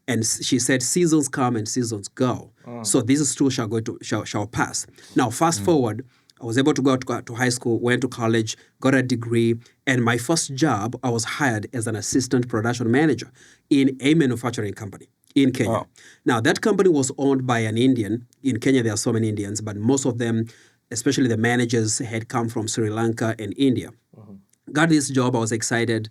And she said, "Seasons come and seasons go. So this too shall pass." Now, fast forward. I was able to go to high school, went to college, got a degree, and my first job, I was hired as an assistant production manager in a manufacturing company in Kenya. Wow. Now, that company was owned by an Indian. In Kenya, there are so many Indians, but most of them, especially the managers, had come from Sri Lanka and India. Got this job, I was excited.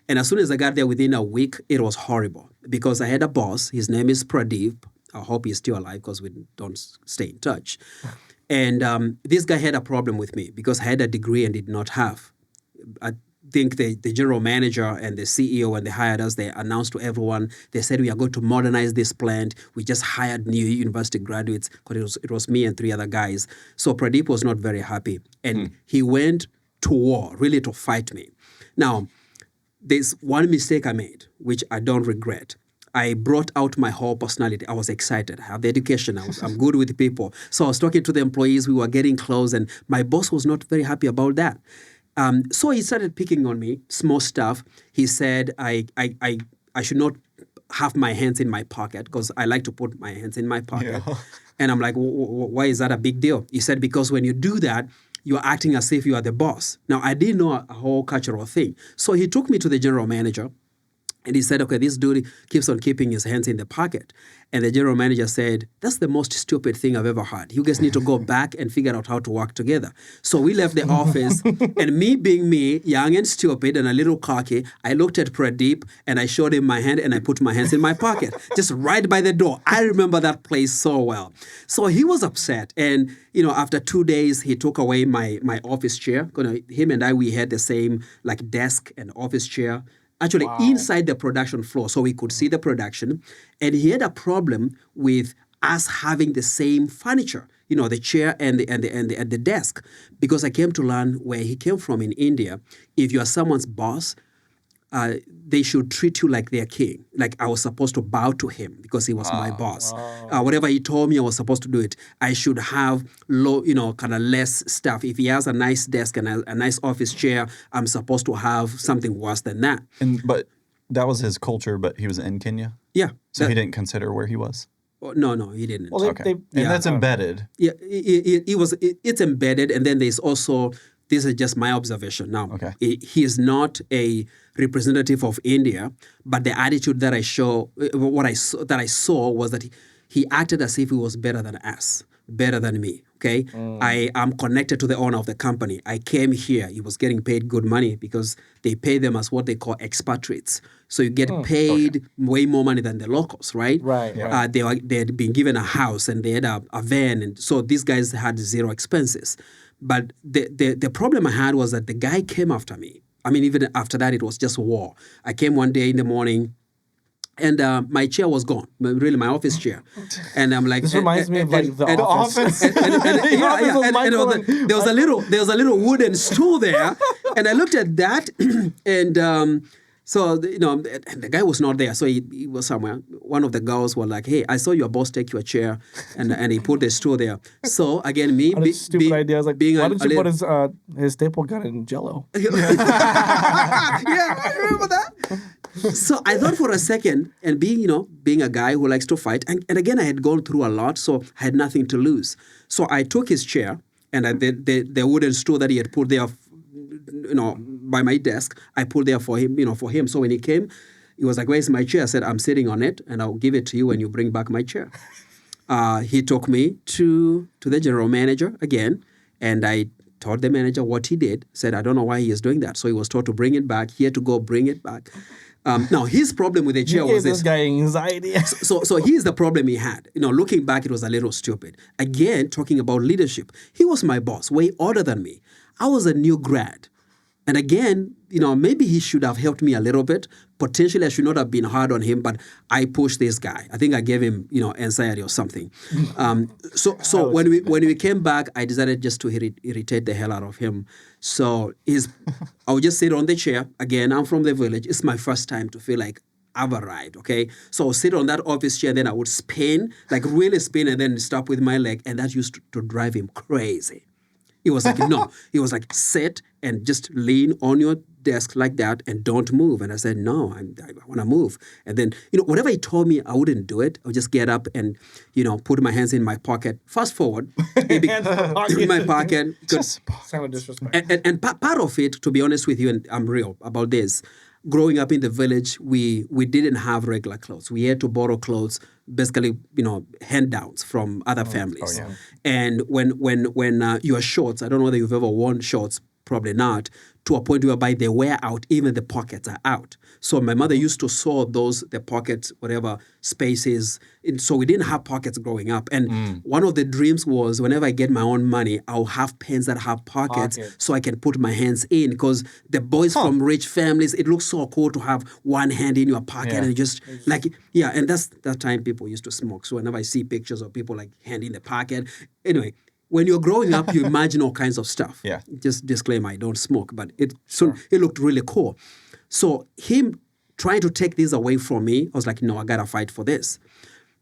And as soon as I got there, within a week, it was horrible because I had a boss. His name is Pradeep. I hope he's still alive because we don't stay in touch. And this guy had a problem with me because I had a degree and did not have. I think the general manager and the CEO, when they hired us, they announced to everyone, they said, "We are going to modernize this plant. We just hired new university graduates," because it was me and 3 other guys. So Pradeep was not very happy. And he went to war, really to fight me. Now, there's one mistake I made, which I don't regret. I brought out my whole personality. I was excited. I have the education. I'm good with people. So I was talking to the employees. We were getting close, and my boss was not very happy about that. So he started picking on me, small stuff. He said I should not have my hands in my pocket because I like to put my hands in my pocket. Yeah. And I'm like, why is that a big deal? He said, because when you do that, you're acting as if you are the boss. Now, I didn't know a whole cultural thing. So he took me to the general manager. And he said, "Okay, this dude keeps on keeping his hands in the pocket." And the general manager said, "That's the most stupid thing I've ever heard. You guys need to go back and figure out how to work together." So we left the office, and me being me, young and stupid and a little cocky, I looked at Pradeep and I showed him my hand and I put my hands in my pocket, just right by the door. I remember that place so well. So he was upset. And, after 2 days, he took away my office chair. Him and I, we had the same desk and office chair. Actually, inside the production floor, so we could see the production. And he had a problem with us having the same furniture, the chair and the desk, because I came to learn where he came from in India. If you are someone's boss, they should treat you like their king. Like I was supposed to bow to him because he was my boss. Whatever he told me, I was supposed to do it. I should have less stuff. If he has a nice desk and a nice office chair, I'm supposed to have something worse than that. But that was his culture, but he was in Kenya? Yeah. So he didn't consider where he was? No, he didn't. Well, And that's embedded. Yeah, it's embedded, and then there's also, this is just my observation now. Okay. He is not a representative of India, but the attitude that I saw was that he acted as if he was better than us, better than me. Okay, I am connected to the owner of the company. I came here. He was getting paid good money because they pay them as what they call expatriates. So you get paid way more money than the locals, right? Right. Yeah. They had been given a house and they had a van, and so these guys had zero expenses. But the problem I had was that the guy came after me. I mean, even after that, it was just war. I came one day in the morning, and my chair was gone, really my office chair. And I'm like, This reminds me of the office. There was a little wooden stool there, and I looked at that, and so the guy was not there, so he was somewhere. One of the girls were like, "Hey, I saw your boss take your chair," and he put the stool there. So again, me stupid idea. I was like, being why didn't you put his staple gun in Jell-O? Yeah, I remember that. So I thought for a second, and being a guy who likes to fight, and again, I had gone through a lot, so I had nothing to lose. So I took his chair and the wooden stool that he had put there, by my desk, I put there for him. So when he came, he was like, "Where's my chair?" I said, "I'm sitting on it, and I'll give it to you when you bring back my chair." He took me to the general manager again, and I told the manager what he did. Said, "I don't know why he is doing that." So he was told to bring it back. He had to go bring it back. Now, his problem with the chair was this guy anxiety. So here's the problem he had. Looking back, it was a little stupid. Again, talking about leadership, he was my boss, way older than me. I was a new grad. And again, maybe he should have helped me a little bit. Potentially, I should not have been hard on him, but I pushed this guy. I think I gave him, anxiety or something. So when we came back, I decided just to irritate the hell out of him. So I would just sit on the chair. Again, I'm from the village. It's my first time to feel like I've arrived, okay? So I'll sit on that office chair, then I would spin, like really spin, and then stop with my leg. And that used to drive him crazy. He was like, no. He was like, sit and just lean on your desk like that and don't move. And I said, no, I want to move. And then, whatever he told me, I wouldn't do it. I would just get up and, put my hands in my pocket. Fast forward. In my pocket. Just sound disrespectful. And part of it, to be honest with you, and I'm real about this, growing up in the village, we didn't have regular clothes. We had to borrow clothes, basically, hand-downs from other families. yeah. And when your shorts, I don't know whether you've ever worn shorts, probably not, to a point whereby they wear out, even the pockets are out. So my mother used to sew the pockets, whatever spaces. And so we didn't have pockets growing up. And one of the dreams was whenever I get my own money, I'll have pens that have pockets so I can put my hands in. Because the boys from rich families, it looks so cool to have one hand in your pocket and just and that's that time people used to smoke. So whenever I see pictures of people like hand in the pocket, anyway, when you're growing up, you imagine all kinds of stuff. Yeah. Just disclaimer, I don't smoke, but it looked really cool. So him trying to take this away from me, I was like, no, I got to fight for this.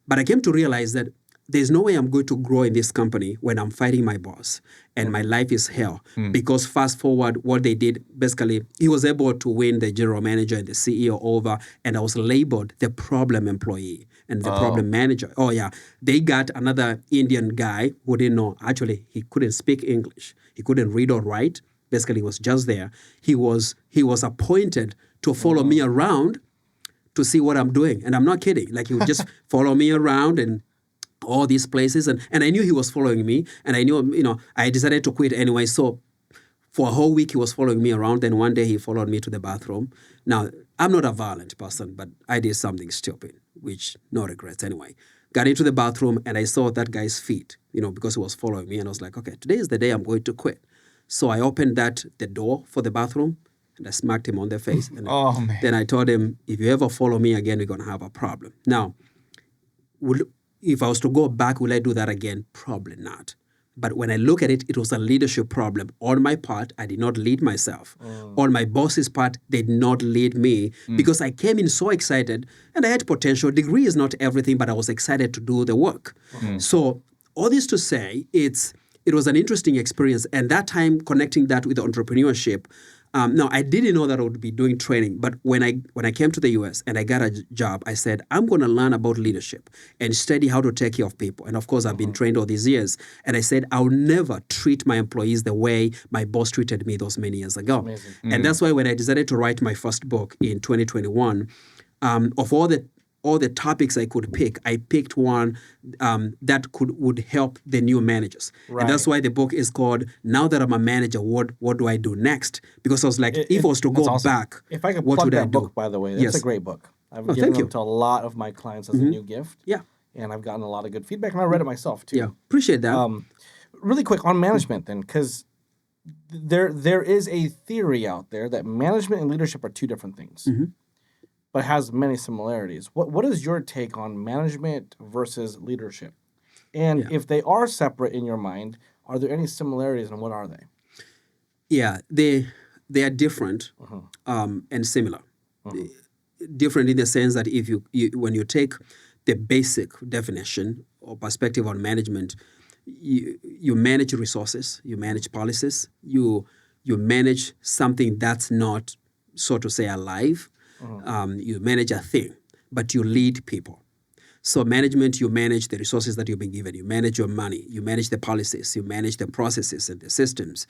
But I came to realize that there's no way I'm going to grow in this company when I'm fighting my boss and my life is hell. Because fast forward, what they did, basically, he was able to win the general manager and the CEO over, and I was labeled the problem employee and the problem manager. Oh, yeah. They got another Indian guy who didn't know. Actually, he couldn't speak English. He couldn't read or write. Basically, he was just there. He was appointed to follow me around to see what I'm doing. And I'm not kidding. Like, he would just follow me around and all these places. And I knew he was following me. And I knew, I decided to quit anyway. So for a whole week, he was following me around. Then one day, he followed me to the bathroom. Now, I'm not a violent person, but I did something stupid, which no regrets anyway. Got into the bathroom, and I saw that guy's feet, because he was following me. And I was like, okay, today is the day I'm going to quit. So I opened the door for the bathroom, and I smacked him on the face. And then I told him, if you ever follow me again, we're going to have a problem. Now, if I was to go back, will I do that again? Probably not. But when I look at it, it was a leadership problem. On my part, I did not lead myself. On my boss's part, they did not lead me because I came in so excited and I had potential. Degree is not everything, but I was excited to do the work. So all this to say, it was an interesting experience. And that time, connecting that with entrepreneurship, now, I didn't know that I would be doing training, but when I came to the U.S. and I got a job, I said, I'm going to learn about leadership and study how to take care of people. And of course, I've been trained all these years. And I said, I'll never treat my employees the way my boss treated me those many years ago. And that's why when I decided to write my first book in 2021, of all the topics I could pick, I picked one that would help the new managers. Right. And that's why the book is called Now That I'm a Manager, What Do I Do Next? Because I was like, if I was to go back, if I could what plug would I that do? book, by the way, that's a great book. I've given it to a lot of my clients as a new gift. Yeah. And I've gotten a lot of good feedback, and I read it myself, too. Yeah, appreciate that. Really quick, on management then, because there is a theory out there that management and leadership are two different things. But has many similarities. What is your take on management versus leadership? And if they are separate in your mind, are there any similarities, and what are they? Yeah, they are different and similar. Different in the sense that if you when you take the basic definition or perspective on management, you manage resources, you manage policies, you manage something that's not, so to say, alive. You manage a thing, but you lead people. So management, you manage the resources that you've been given. You manage your money. You manage the policies. You manage the processes and the systems.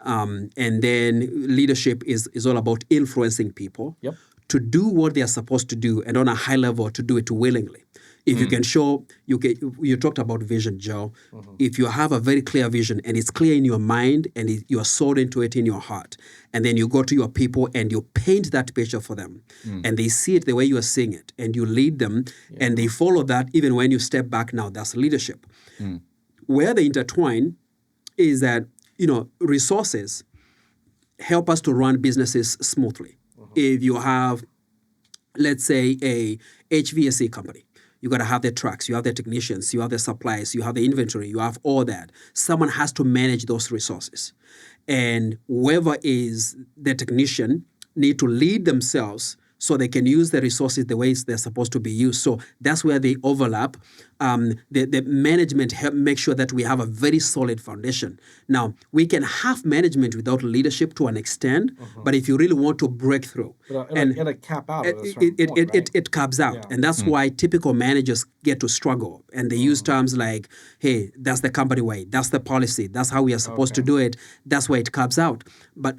And then leadership is all about influencing people to do what they are supposed to do, and on a high level to do it willingly. If you can show, you talked about vision, Joe. If you have a very clear vision and it's clear in your mind and you are sold into it in your heart, and then you go to your people and you paint that picture for them, and they see it the way you are seeing it, and you lead them, and they follow that even when you step back. Now, that's leadership. Where they intertwine is that, resources, help us to run businesses smoothly. If you have, let's say, a HVAC company, you got to have the trucks, you have the technicians, you have the supplies, you have the inventory, you have all that. Someone has to manage those resources. And whoever is the technician need to lead themselves so they can use the resources the ways they're supposed to be used. So that's where they overlap. The management help make sure that we have a very solid foundation. Now, we can have management without leadership to an extent, but if you really want to break through, It'll cap out at a certain point, right? it caps out. And that's why typical managers get to struggle. And they use terms like, hey, that's the company way, that's the policy, that's how we are supposed to do it. That's why it caps out. But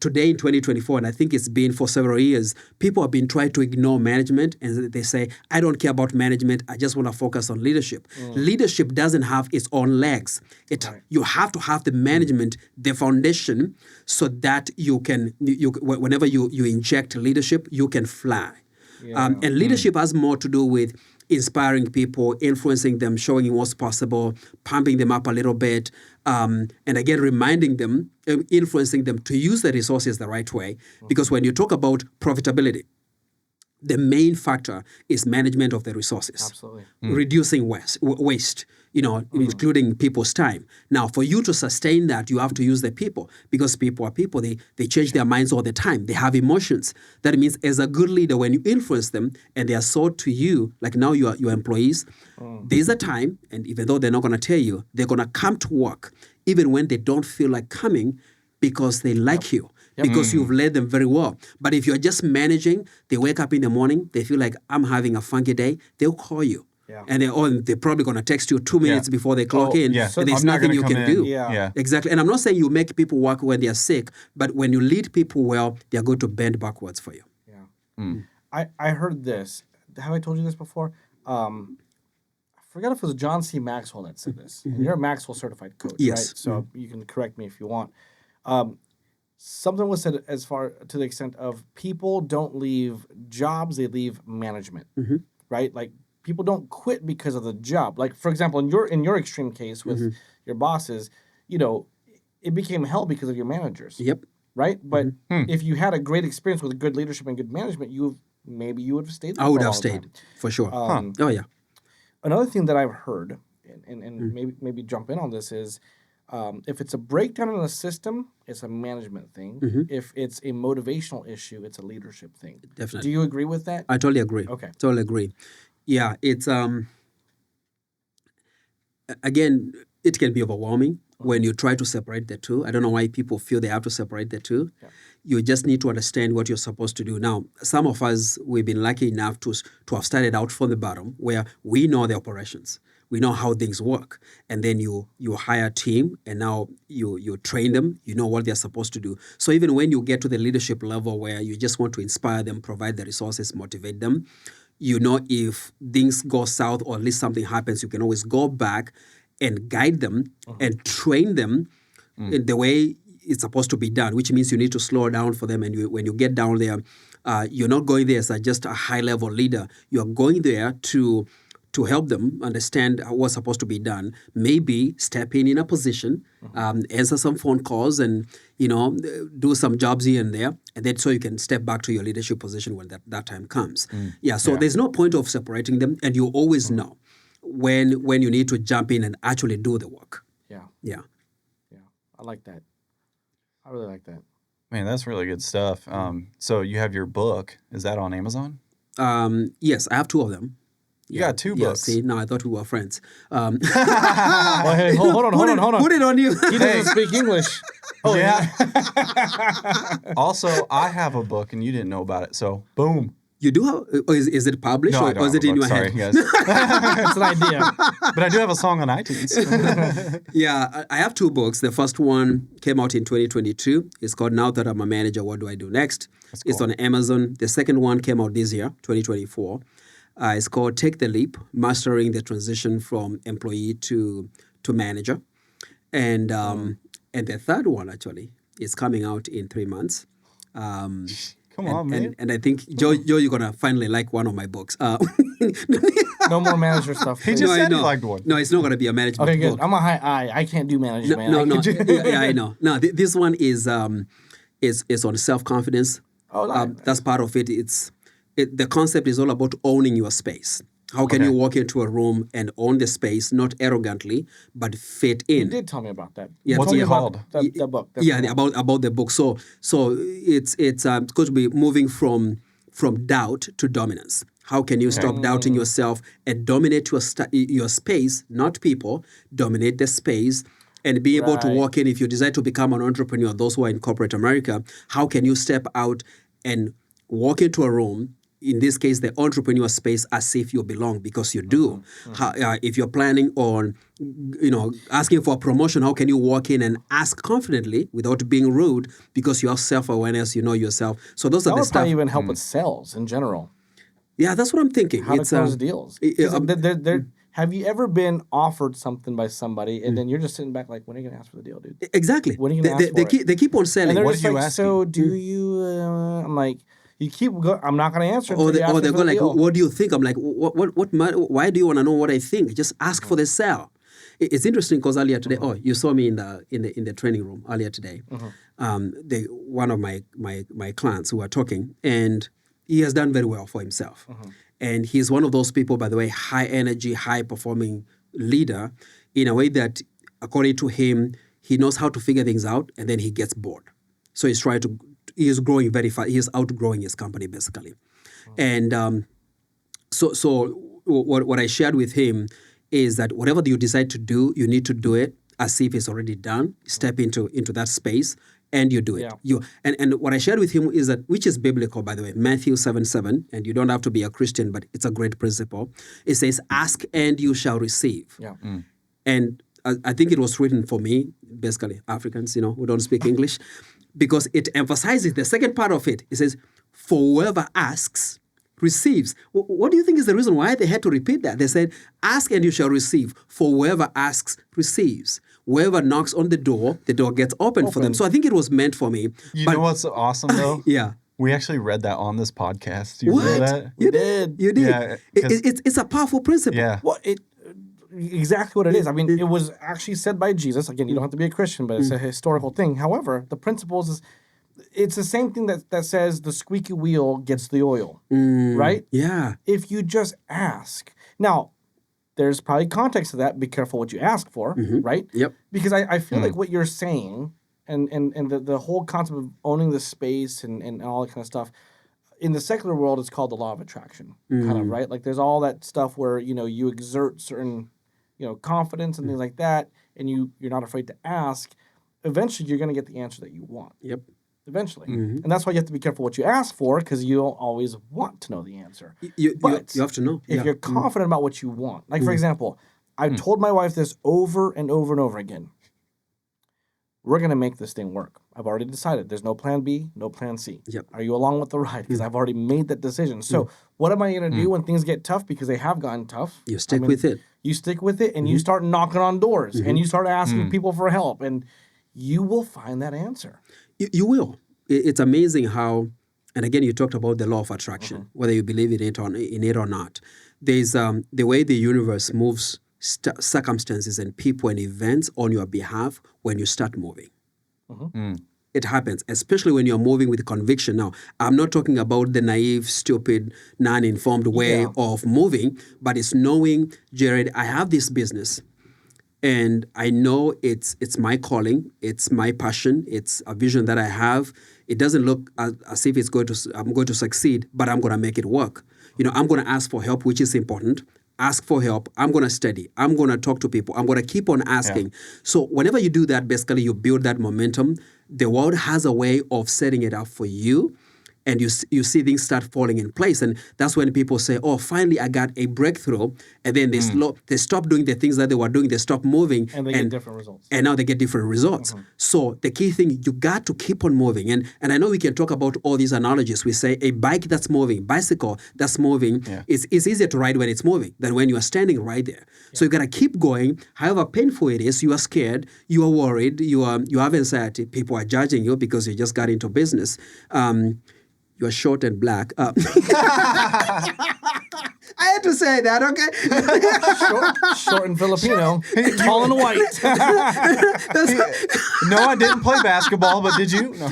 today in 2024, and I think it's been for several years, people have been trying to ignore management, and they say, I don't care about management, I just want to focus on leadership. Leadership doesn't have its own legs. You have to have the management, the foundation, so that you can, whenever you inject leadership, you can fly. And leadership has more to do with inspiring people, influencing them, showing you what's possible, pumping them up a little bit, and again, reminding them, influencing them to use the resources the right way. Because when you talk about profitability, the main factor is management of the resources. Absolutely. Reducing waste, including people's time. Now, for you to sustain that, you have to use the people, because people are people. They change their minds all the time. They have emotions. That means as a good leader, when you influence them and they are sold to you, like now you are your employees, there's a time, and even though they're not going to tell you, they're going to come to work, even when they don't feel like coming, because they like you. Because you've led them very well. But if you're just managing, they wake up in the morning, they feel like, I'm having a funky day, they'll call you. Yeah. And they're probably going to text you 2 minutes before they clock in. Yeah. And there's I'm not nothing gonna you come can in. do. Yeah. Exactly. And I'm not saying you make people work when they're sick, but when you lead people well, they're going to bend backwards for you. Yeah. I heard this. Have I told you this before? I forgot if it was John C. Maxwell that said this. And you're a Maxwell certified coach, Yes. right? So you can correct me if you want. Something was said as far to the extent of people don't leave jobs, they leave management, right? Like people don't quit because of the job. Like for example, in your extreme case with your bosses, it became hell because of your managers. Yep. Right? But if you had a great experience with good leadership and good management, maybe you would have stayed there I would for a have long stayed, time. for sure. Oh, yeah. Another thing that I've heard, and maybe jump in on this is, if it's a breakdown in a system, it's a management thing. If it's a motivational issue, it's a leadership thing. Definitely. Do you agree with that? I totally agree. Okay. Totally agree. Yeah, it's again, it can be overwhelming when you try to separate the two. I don't know why people feel they have to separate the two. Yeah. You just need to understand what you're supposed to do. Now, some of us, we've been lucky enough to have started out from the bottom, where we know the operations. We know how things work. And then you hire a team, and now you train them. You know what they're supposed to do. So even when you get to the leadership level where you just want to inspire them, provide the resources, motivate them, if things go south or at least something happens, you can always go back and guide them and train them in the way it's supposed to be done, which means you need to slow down for them. And when you get down there, you're not going there as just a high-level leader. You're going there to help them understand what's supposed to be done. Maybe step in a position, answer some phone calls, and do some jobs here and there, and then so you can step back to your leadership position when that time comes. So there's no point of separating them, and you always know when you need to jump in and actually do the work. Yeah. I like that. I really like that. Man, that's really good stuff. So you have your book. Is that on Amazon? Yes, I have 2 of them. You got 2 books. See, no, I thought we were friends. Well, hey, hold on. Put it on you. He doesn't speak English. Oh, yeah. Also, I have a book, and you didn't know about it. So, boom. You do have, or is it published, No, I or don't is have it a in book. your Sorry, head? guys. It's an idea. But I do have a song on iTunes. Yeah, I have 2 books. The first one came out in 2022. It's called Now That I'm a Manager, What Do I Do Next? That's It's cool. on Amazon. The second one came out this year, 2024. It's called Take the Leap, Mastering the Transition from Employee to Manager. And the third one, actually, is coming out in 3 months. Come on, man. And I think Joe, you're gonna finally like one of my books. No more manager stuff. He please. just I said he know. liked one. No, it's not gonna be a management Okay, good. book. I'm a high I. I can't do management. No, I yeah, I know. No, this one is on self-confidence. Oh, nice. That's part of it. The concept is all about owning your space. How can you walk into a room and own the space, not arrogantly, but fit in? You did tell me about that. Yeah, What's Tell me it about called? the book. That's Yeah, the book. about the book. So it's going to be moving from doubt to dominance. How can you stop doubting yourself and dominate your space, not people? Dominate the space and be able to Right. walk in. If you decide to become an entrepreneur, those who are in corporate America, how can you step out and walk into a room? In this case, the entrepreneur space, as if you belong, because you do. If you're planning on, asking for a promotion, how can you walk in and ask confidently without being rude, because you have self-awareness, you know yourself. So those That are the would stuff. probably even help with sales in general. Yeah, that's what I'm thinking. How to close deals. 'Cause have you ever been offered something by somebody and then you're just sitting back like, when are you going to ask for the deal, dude? Exactly. When are you gonna ask for it? They keep on selling. And they're What just are you like, asking? so do you? I'm like, you keep going. I'm not going to answer. Or until you ask me they for go the like, deal. what do you think? I'm like, why do you want to know what I think? Just ask for the sell. It's interesting because earlier today, you saw me in the training room earlier today. One of my clients who were talking, and he has done very well for himself. And he's one of those people, by the way, high energy, high performing leader, in a way that, according to him, he knows how to figure things out, and then he gets bored. So he is growing very fast. He is outgrowing his company, basically. And so what I shared with him is that whatever you decide to do, you need to do it as if it's already done. Step into that space and you do it. Yeah. And what I shared with him is that, which is biblical, by the way, Matthew 7:7, and you don't have to be a Christian, but it's a great principle. It says, ask and you shall receive. Yeah. And I think it was written for me, basically Africans, who don't speak English, because it emphasizes the second part of it. It says, for whoever asks, receives. What do you think is the reason why they had to repeat that? They said, ask and you shall receive. For whoever asks, receives. Whoever knocks on the door gets open for them. So I think it was meant for me. You know what's awesome, though? Yeah. We actually read that on this podcast. You What? remember that? You did. You did. Yeah, 'cause- It's a powerful principle. Yeah. Well, exactly what it is. I mean, it was actually said by Jesus. Again, you don't have to be a Christian, but it's a historical thing. However, the principles is, it's the same thing that says the squeaky wheel gets the oil, right? Yeah. If you just ask. Now, there's probably context to that. Be careful what you ask for, right? Yep. Because I feel like what you're saying and the whole concept of owning the space and all that kind of stuff, in the secular world, it's called the law of attraction, kind of, right? Like there's all that stuff where, you exert certain, confidence and things like that, and you're not afraid to ask. Eventually, you're going to get the answer that you want. Yep. Eventually. And that's why you have to be careful what you ask for, because you don't always want to know the answer. You have to know. If you're confident about what you want, like for example, I've told my wife this over and over and over again. We're going to make this thing work. I've already decided. There's no plan B, no plan C. Yep. Are you along with the ride? Because I've already made that decision. So what am I going to do when things get tough? Because they have gotten tough. You stick with it. You stick with it, and you start knocking on doors, and you start asking people for help, and you will find that answer. You will. It's amazing how, and again, you talked about the law of attraction, whether you believe in it or not. There's the way the universe moves circumstances and people and events on your behalf when you start moving. It happens, especially when you're moving with conviction. Now, I'm not talking about the naive, stupid, non-informed way of moving, but it's knowing, Jared, I have this business. And I know it's my calling, it's my passion, it's a vision that I have. It doesn't look as if I'm going to succeed, but I'm going to make it work. I'm going to ask for help, which is important. Ask for help. I'm going to study. I'm going to talk to people. I'm going to keep on asking. Yeah. So whenever you do that, basically you build that momentum. The world has a way of setting it up for you. And you see things start falling in place. And that's when people say, oh, finally I got a breakthrough. And then they stop doing the things that they were doing. They stop moving. And they get different results. And now they get different results. So the key thing, you got to keep on moving. And I know we can talk about all these analogies. We say a bike that's moving, bicycle that's moving, it's easier to ride when it's moving than when you are standing right there. Yeah. So you got to keep going. However painful it is, you are scared, you are worried, you have anxiety. People are judging you because you just got into business. you're short and black. I had to say that, okay? Short and Filipino, tall and white. No, I didn't play basketball, but did you? No.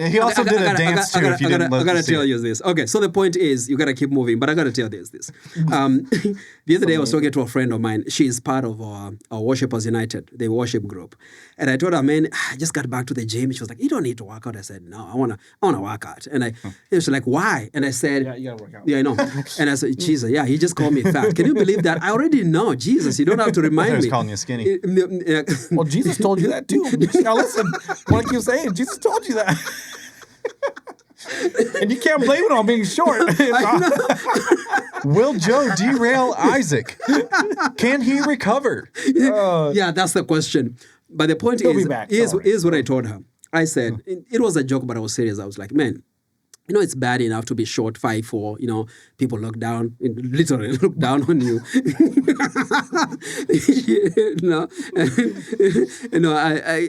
He also did a dance too. If you didn't I gotta tell you this. Okay, so the point is, you gotta keep moving, but I gotta tell you this. The other day, I was talking to a friend of mine. She is part of our Worshipers United, the worship group, and I told her, man, I just got back to the gym. She was like, you don't need to work out. I said, no, I wanna work out. And she's like, why? And I said, Yeah, you gotta work out. Yeah, I know. And I said, Jesus, yeah, he just called me fat. Can you believe that? I already know, Jesus. You don't have to remind He was me. calling you skinny. Well, Jesus told you that too. Now listen, what I keep saying, Jesus told you that. And you can't blame it on being short. Will Joe derail Isaac? Can he recover? Yeah, that's the question. But the point He'll be back, don't worry. is what I told her. I said, it was a joke, but I was serious. I was like, man, it's bad enough to be short, 5'4", people literally look down on you.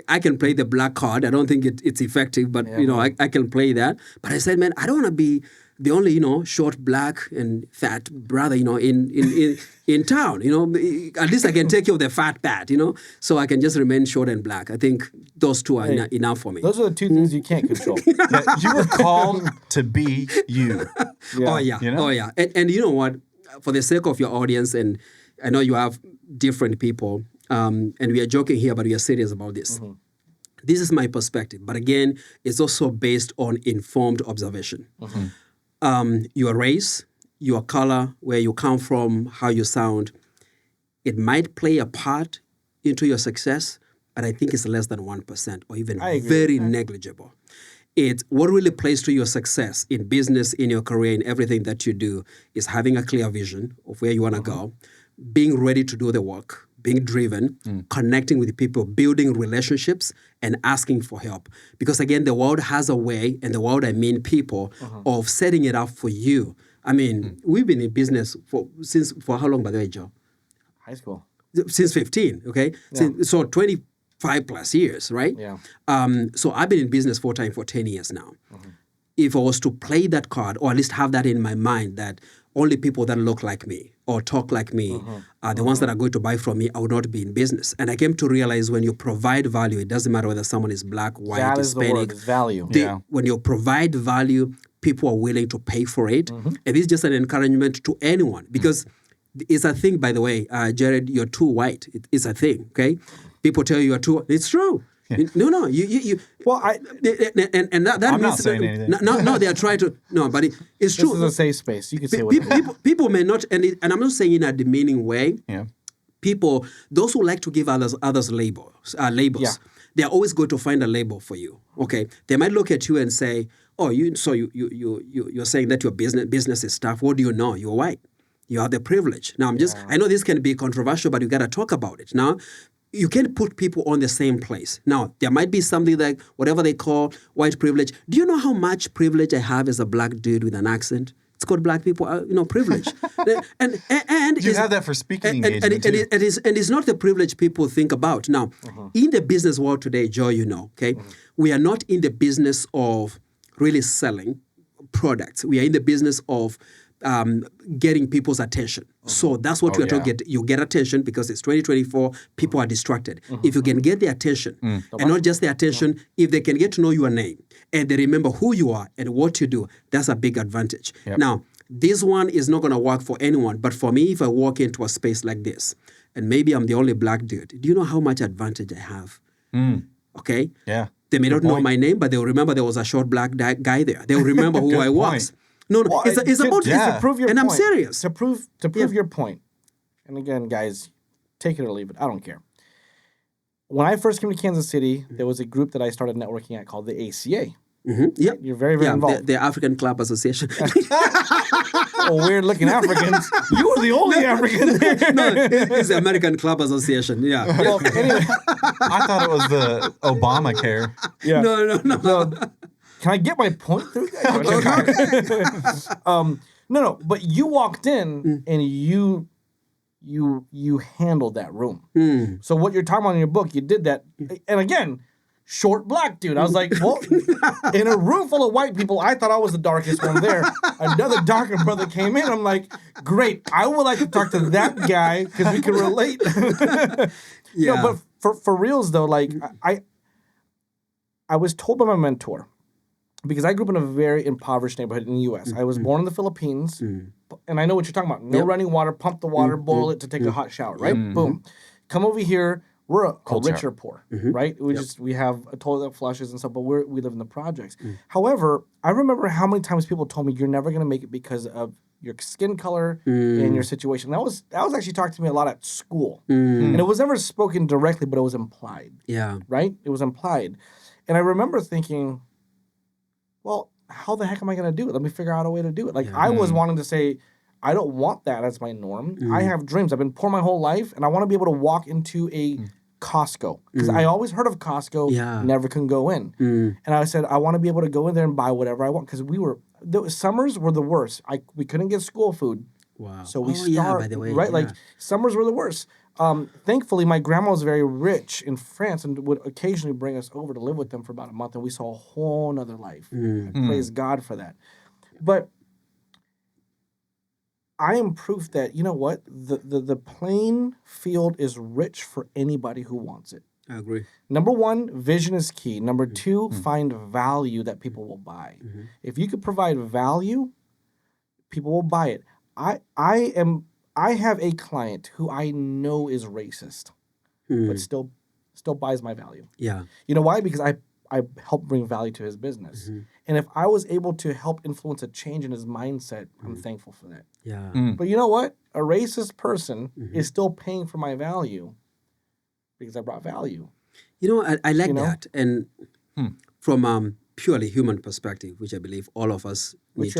I can play the black card. I don't think it's effective, but, I can play that. But I said, man, I don't want to be the only, short, black, and fat brother, in town. At least I can take care of the fat part, so I can just remain short and black. I think those two are enough for me. Those are the two things you can't control. Yeah, you were called to be you. Oh, yeah. Oh, yeah. And you know what? For the sake of your audience, and I know you have different people, and we are joking here, but we are serious about this. Mm-hmm. This is my perspective. But again, it's also based on informed observation. Mm-hmm. Your race, your color, where you come from, how you sound, it might play a part into your success, but I think it's less than 1% or even very negligible. What really plays to your success in business, in your career, in everything that you do is having a clear vision of where you want to go, being ready to do the work, being driven, connecting with people, building relationships, and asking for help. Because again, the world has a way, and the world I mean people, of setting it up for you. I mean, we've been in business for how long, by the way, Joe? High school. Since 15, okay? Yeah. So 25 plus years, right? Yeah. So I've been in business for 10 years now. If I was to play that card, or at least have that in my mind, that only people that look like me or talk like me are the ones that are going to buy from me, I would not be in business. And I came to realize when you provide value, it doesn't matter whether someone is black, white, that is Hispanic. the word, value. When you provide value, people are willing to pay for it. And it's just an encouragement to anyone. Because it's a thing, by the way, Jared, you're too white. It's a thing, okay? People tell you you're too... It's true. Yeah. No. You. Well, and that I'm means not saying anything. No, they are trying to. No, but it's true. This is a safe space. You can say whatever. People may not, and I'm not saying in a demeaning way. Yeah. People, those who like to give others labels, they're always going to find a label for you. Okay, they might look at you and say, "Oh, you're saying that your business is tough. What do you know? You're white. You have the privilege." Now, I know this can be controversial, but you got to talk about it now. You can't put people on the same place. Now, there might be something like whatever they call white privilege. Do you know how much privilege I have as a black dude with an accent? It's called black people, privilege. and you have that for speaking engagement too. And it's not the privilege people think about. Now, in the business world today, Joe, we are not in the business of really selling products. We are in the business of getting people's attention. So that's what we are talking about. You get attention because it's 2024, people are distracted. If you can get the attention, and not just the attention, if they can get to know your name, and they remember who you are and what you do, that's a big advantage. Yep. Now, this one is not going to work for anyone, but for me, if I walk into a space like this, and maybe I'm the only black dude, do you know how much advantage I have? Okay? Yeah. They may not know my name, but they'll remember there was a short black guy there. They'll remember who I was. No, well, it's about to prove your and point. I'm serious. To prove your point. And again, guys, take it or leave it. I don't care. When I first came to Kansas City, there was a group that I started networking at called the ACA. Yeah, you're very, very involved. The African Club Association. Weird-looking Africans. You were the only African there. No, it's the American Club Association. Yeah. Well, anyway, I thought it was the Obamacare. Yeah. No. So, can I get my point through? No. But you walked in and you handled that room. So what you're talking about in your book, you did that. And again, short black dude. I was like, well, in a room full of white people, I thought I was the darkest one there. Another darker brother came in. I'm like, great. I would like to talk to that guy because we can relate. Yeah. No, but for reals though, like I was told by my mentor, because I grew up in a very impoverished neighborhood in the U.S. I was born in the Philippines, and I know what you're talking about. No running water, pump the water, boil it to take a hot shower, right? Boom. Come over here. We're a rich or poor, right? We have a toilet that flushes and stuff, but we live in the projects. However, I remember how many times people told me you're never going to make it because of your skin color and your situation. That was actually talked to me a lot at school, and it was never spoken directly, but it was implied. Yeah. Right? It was implied, and I remember thinking, well, how the heck am I going to do it? Let me figure out a way to do it. Like I was wanting to say, I don't want that as my norm. I have dreams. I've been poor my whole life, and I want to be able to walk into a Costco, because I always heard of Costco, never can go in. And I said, I want to be able to go in there and buy whatever I want, because summers were the worst. We couldn't get school food. Wow. So we starved, by the way, right? Like summers were the worst. Thankfully, my grandma was very rich in France and would occasionally bring us over to live with them for about a month, and we saw a whole nother life. I praise God for that. But I am proof that, you know what, the playing field is rich for anybody who wants it. I agree. Number one, vision is key. Number two, find value that people will buy. If you could provide value, people will buy it. I have a client who I know is racist, but still buys my value. Yeah. You know why? Because I help bring value to his business. And if I was able to help influence a change in his mindset, I'm thankful for that. Yeah. But you know what? A racist person is still paying for my value because I brought value. You know, I like that. And from purely human perspective, which I believe all of us need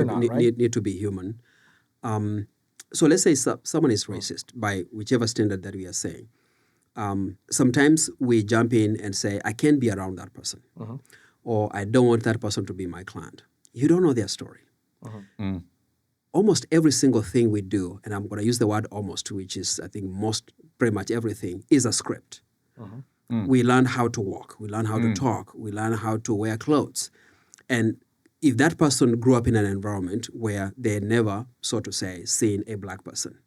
to be human. So let's say someone is racist by whichever standard that we are saying. Sometimes we jump in and say, I can't be around that person. Or I don't want that person to be my client. You don't know their story. Almost every single thing we do, and I'm going to use the word almost, which is, I think, pretty much everything, is a script. We learn how to walk. We learn how to talk. We learn how to wear clothes. And if that person grew up in an environment where they never, so to say, seen a black person,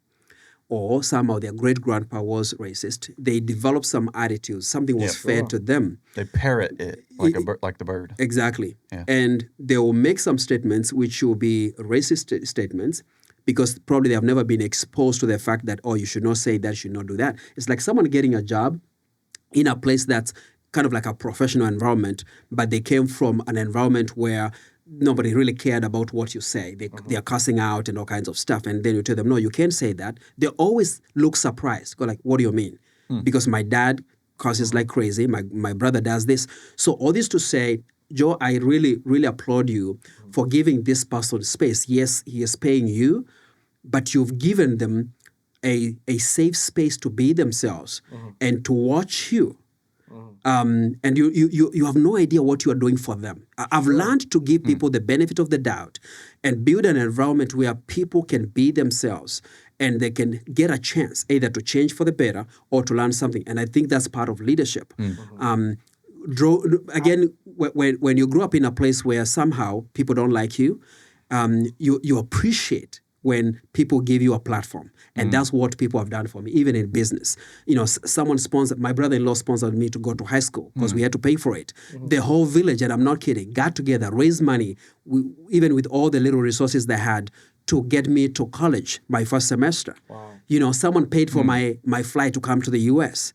or somehow their great-grandpa was racist, they developed some attitudes. Something was fed to them. They parrot it like the bird. Exactly. Yeah. And they will make some statements which will be racist statements because probably they have never been exposed to the fact that, oh, you should not say that, you should not do that. It's like someone getting a job in a place that's kind of like a professional environment, but they came from an environment where nobody really cared about what you say. They are cussing out and all kinds of stuff. And then you tell them, no, you can't say that. They always look surprised. Go like, what do you mean? Because my dad cusses like crazy. My brother does this. So all this to say, Joe, I really, really applaud you for giving this person space. Yes, he is paying you, but you've given them a safe space to be themselves and to watch you. And you have no idea what you are doing for them. I've learned to give people the benefit of the doubt and build an environment where people can be themselves and they can get a chance either to change for the better or to learn something. And I think that's part of leadership. Again, when you grow up in a place where somehow people don't like you, you appreciate when people give you a platform. And that's what people have done for me, even in business. You know, my brother-in-law sponsored me to go to high school because we had to pay for it. The whole village, and I'm not kidding, got together, raised money, even with all the little resources they had, to get me to college my first semester. Wow. You know, someone paid for my flight to come to the U.S.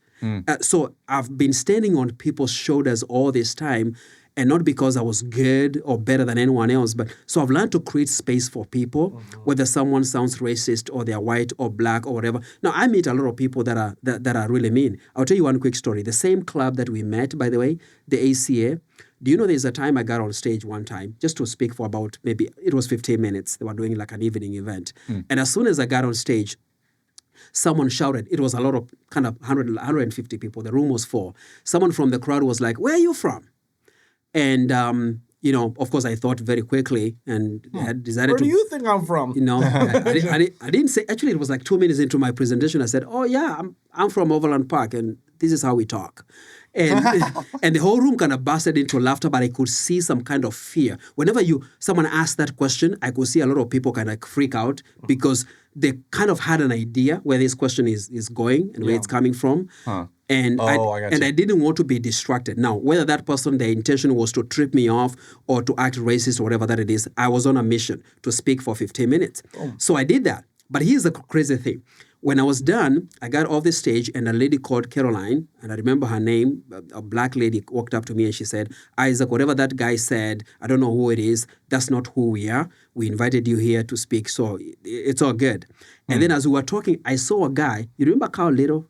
So I've been standing on people's shoulders all this time, and not because I was good or better than anyone else, but so I've learned to create space for people, whether someone sounds racist or they're white or black or whatever. Now, I meet a lot of people that are really mean. I'll tell you one quick story. The same club that we met, by the way, the ACA, do you know there's a time I got on stage one time just to speak for about maybe, it was 15 minutes. They were doing like an evening event. And as soon as I got on stage, someone shouted. It was a lot of kind of 150 people. The room was full. Someone from the crowd was like, "Where are you from?" And, you know, of course, I thought very quickly and had decided Where do you think I'm from? You know, I didn't say, actually, it was like 2 minutes into my presentation. I said, oh, yeah, I'm from Overland Park, and this is how we talk. And and the whole room kind of busted into laughter, but I could see some kind of fear. Whenever someone asked that question, I could see a lot of people kind of freak out because they kind of had an idea where this question is going and where it's coming from. And I didn't want to be distracted. Now, whether that person, their intention was to trip me off or to act racist or whatever that it is, I was on a mission to speak for 15 minutes. So I did that. But here's the crazy thing. When I was done, I got off the stage and a lady called Caroline, and I remember her name, a black lady walked up to me and she said, Isaac, whatever that guy said, I don't know who it is, that's not who we are. We invited you here to speak, so it's all good. And then as we were talking, I saw a guy, you remember Carl Little?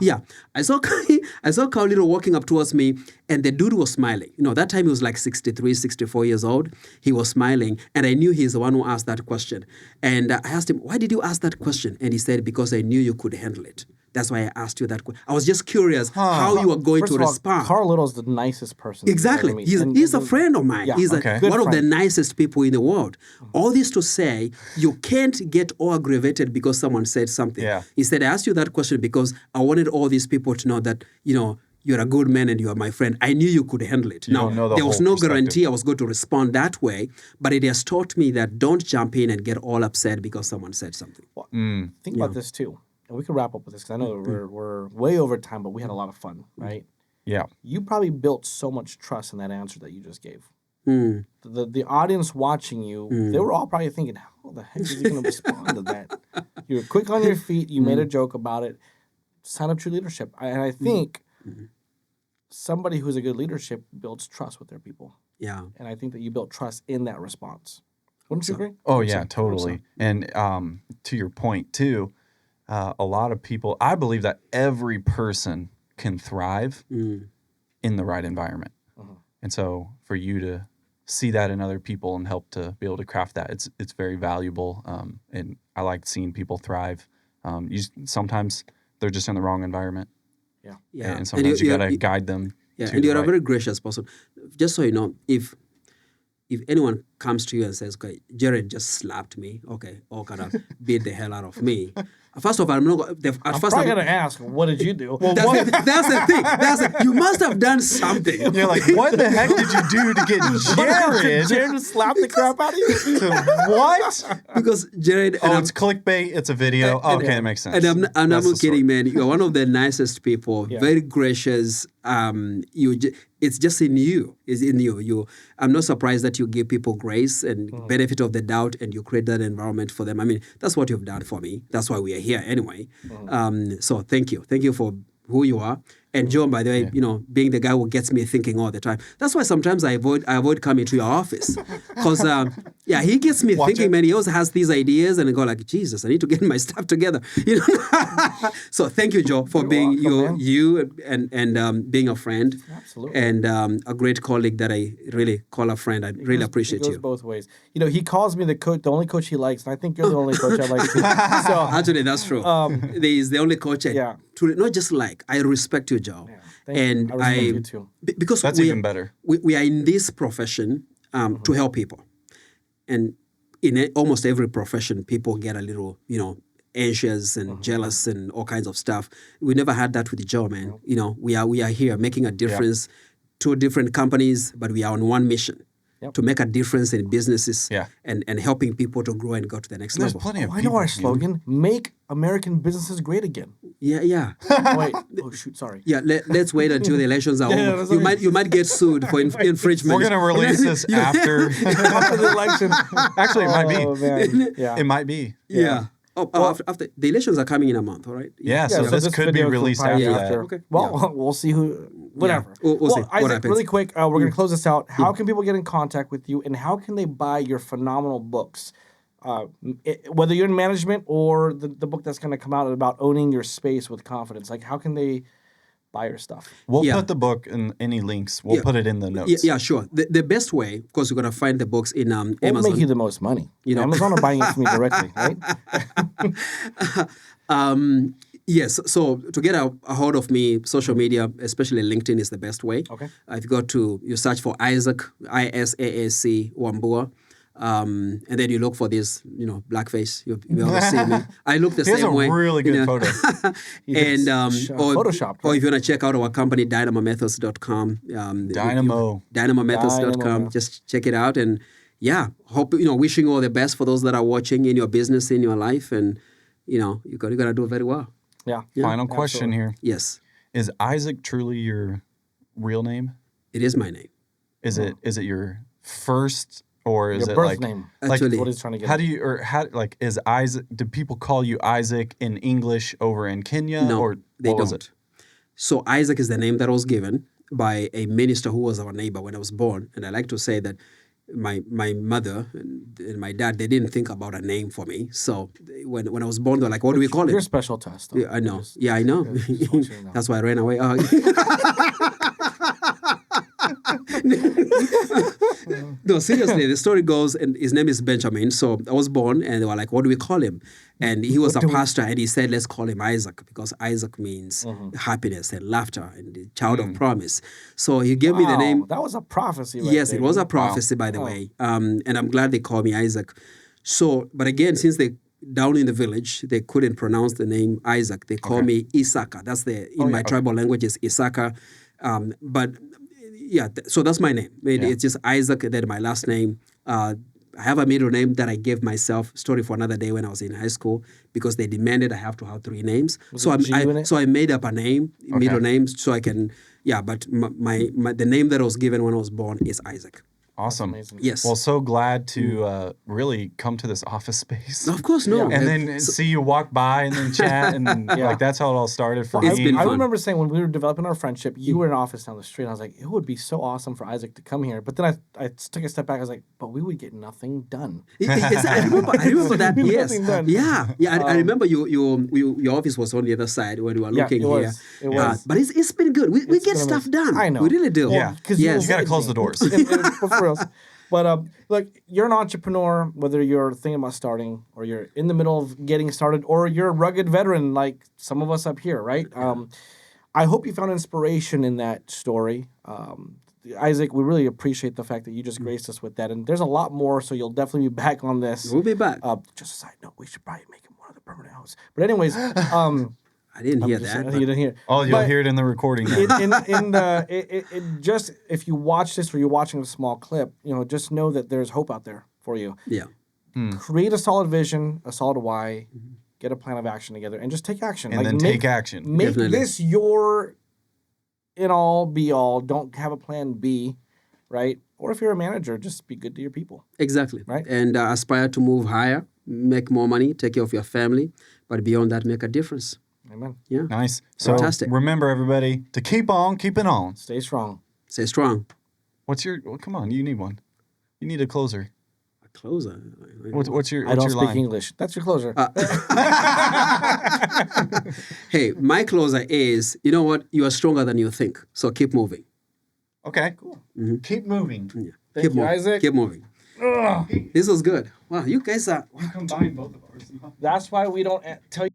Yeah. I saw Carl Little walking up towards me, and the dude was smiling. That time he was like 63, 64 years old. He was smiling, and I knew he's the one who asked that question. And I asked him, why did you ask that question? And he said, because I knew you could handle it. That's why I asked you that question. I was just curious how you were going to respond. Carl Little's the nicest person. Exactly. He's a friend of mine. He's one of the nicest people in the world. All this to say, you can't get all aggravated because someone said something. He said, I asked you that question because I wanted all these people to know that, you're a good man and you are my friend. I knew you could handle it. Now, there was no guarantee I was going to respond that way, but it has taught me that don't jump in and get all upset because someone said something. Well, think about this too. And we can wrap up with this because I know we're way over time, but we had a lot of fun, right? Yeah. You probably built so much trust in that answer that you just gave. The audience watching you, they were all probably thinking, how the heck is he going to respond to that? You were quick on your feet. You made a joke about it. Sign of true leadership. And I think somebody who's a good leadership builds trust with their people. Yeah. And I think that you built trust in that response. Wouldn't you agree? Oh, yeah, totally. And to your point, too, a lot of people, I believe that every person can thrive in the right environment. And so for you to see that in other people and help to be able to craft that, it's very valuable. And I like seeing people thrive. Sometimes they're just in the wrong environment. Yeah. And sometimes you got to guide them. Yeah, and you're a very gracious person. Just so you know, if anyone comes to you and says, okay, Jared just slapped me, okay, or kind of beat the hell out of me, first of all, I'm probably going to ask, what did you do? Well, that's the thing. You must have done something. You're like, what the heck did you do to get Jared? Jared slapped the crap out of you? What? Because Jared... it's clickbait. It's a video. Okay, that makes sense. And I'm not kidding, man. You're one of the nicest people, very gracious. It's just in you. It's in you. I'm not surprised that you give people grace and benefit of the doubt, and you create that environment for them. I mean, that's what you've done for me. That's why we are here anyway. So thank you. Thank you for who you are. And Joe, by the way, being the guy who gets me thinking all the time. That's why sometimes I avoid coming to your office. Because, he gets me thinking, man. He always has these ideas and I go like, Jesus, I need to get my stuff together. So thank you, Joe, for being you and being a friend. Absolutely. And a great colleague that I really call a friend. I really appreciate you. It goes both ways. He calls me the only coach he likes, and I think you're the only coach I like too. So, actually, that's true. He's the only coach I truly, not just like, I respect you, Joe. And I respect you too. Because that's even better. We are in this profession to help people. And in almost every profession, people get a little, anxious and jealous and all kinds of stuff. We never had that with Joe, man. We are here making a difference. 2 different companies, but we are on one mission. To make a difference in businesses and helping people to grow and go to the next level. There's plenty of I know our slogan, make American businesses great again. Yeah. Wait. Oh, shoot, sorry. Yeah, let's wait until the elections are over. You might get sued for infringement. We're going to release this after the election. Actually, it might be. Man. Yeah. It might be. Yeah. After the elections are coming in a month, all right? Yeah, so this could be released after that. Okay. Well, we'll see whatever. We'll see Isaac, what happens. Really quick, we're going to close this out. How can people get in contact with you, and how can they buy your phenomenal books? Whether you're in management or the book that's going to come out about owning your space with confidence, like how can they buy your stuff? We'll put the book in any links. We'll put it in the notes. Yeah, sure. The best way, of course, you're going to find the books in Amazon. It'll make you the most money. Amazon are buying it from me directly, right? Yes. So to get a hold of me, social media, especially LinkedIn, is the best way. Okay. If you search for Isaac, Isaac Wambua. And then you look for this, blackface. You always see me. I look the He has same a way. really good photo. And Photoshopped, or right? if you want to check out our company, dynamomethods.com. Dynamomethods.com. Dynamo. Just check it out. And hope, wishing you all the best for those that are watching in your business, in your life. And, you got to do very well. Yeah. Final question here. Yes, Is Isaac truly your real name? it is my name. Is it your first, or is Your it birth like name. Actually, What he's trying to get how at. do you, or how, like, is Isaac, do people call you Isaac in English over in Kenya? No, or they what was don't. it? So Isaac is the name that was given by a minister who was our neighbor when I was born. And I like to say that my mother and my dad, they didn't think about a name for me. So when I was born, they're like, what do we call You're it? special to us, though. Yeah, I know. I know. just want you to know. That's why I ran away. No, seriously, the story goes, and his name is Benjamin. So I was born, and they were like, what do we call him? And he was a pastor, and he said, let's call him Isaac, because Isaac means happiness and laughter and the child of promise. So he gave me the name. That was a prophecy right Yes, there, it was a dude. prophecy, by the way. And I'm glad they called me Isaac. So, but again, since they down in the village, they couldn't pronounce the name Isaac. They call me Isaka. That's in my tribal language is Isaka. But so that's my name. It's just Isaac, and then my last name. I have a middle name that I gave myself. Story for another day when I was in high school, because they demanded I have to have 3 names. So I made up a name, middle name, so I can. Yeah, but my the name that I was given when I was born is Isaac. Awesome. Amazing. Yes. Well, so glad to really come to this office space. Of course, no. And then see you walk by and then chat. And like, that's how it all started for It's me. been I fun. remember saying when we were developing our friendship, you were in an office down the street. And I was like, it would be so awesome for Isaac to come here. But then I took a step back. I was like, but we would get nothing done. I remember that. Yes. Nothing done. Yeah. I remember your office was on the other side when we were looking it here. was. It was. But it's been good. We get been stuff amazing. done. I know. We really do. Yeah. Because Yes. You got to close the doors. For real. But look, you're an entrepreneur, whether you're thinking about starting or you're in the middle of getting started, or you're a rugged veteran like some of us up here, right? I hope you found inspiration in that story. Isaac, we really appreciate the fact that you just graced us with that. And there's a lot more, so you'll definitely be back on this. We'll be back. Just a side note, we should probably make him one of the permanent hosts. But anyways, I didn't hear that. you didn't hear. Oh, you'll hear it in the recording now. Just if you watch this or you're watching a small clip, just know that there's hope out there for you. Yeah. Create a solid vision, a solid why, get a plan of action together, and just take action. And then take action. Make Definitely. this your in all be all. Don't have a plan B, right? Or if you're a manager, just be good to your people. Exactly. Right. And aspire to move higher, make more money, take care of your family, but beyond that, make a difference. Amen. Yeah. Nice. So Fantastic. remember, everybody, to keep on keeping on. Stay strong. Stay strong. Come on, you need one. You need a closer. A closer. What's your I don't speak line? English. That's your closer. Hey, my closer is, you know what? You are stronger than you think. So keep moving. Okay, cool. Keep moving. Yeah. Thank keep you, moving. Isaac. Keep moving. This was good. Wow, you guys are. You combine both of ours. That's why we don't tell you.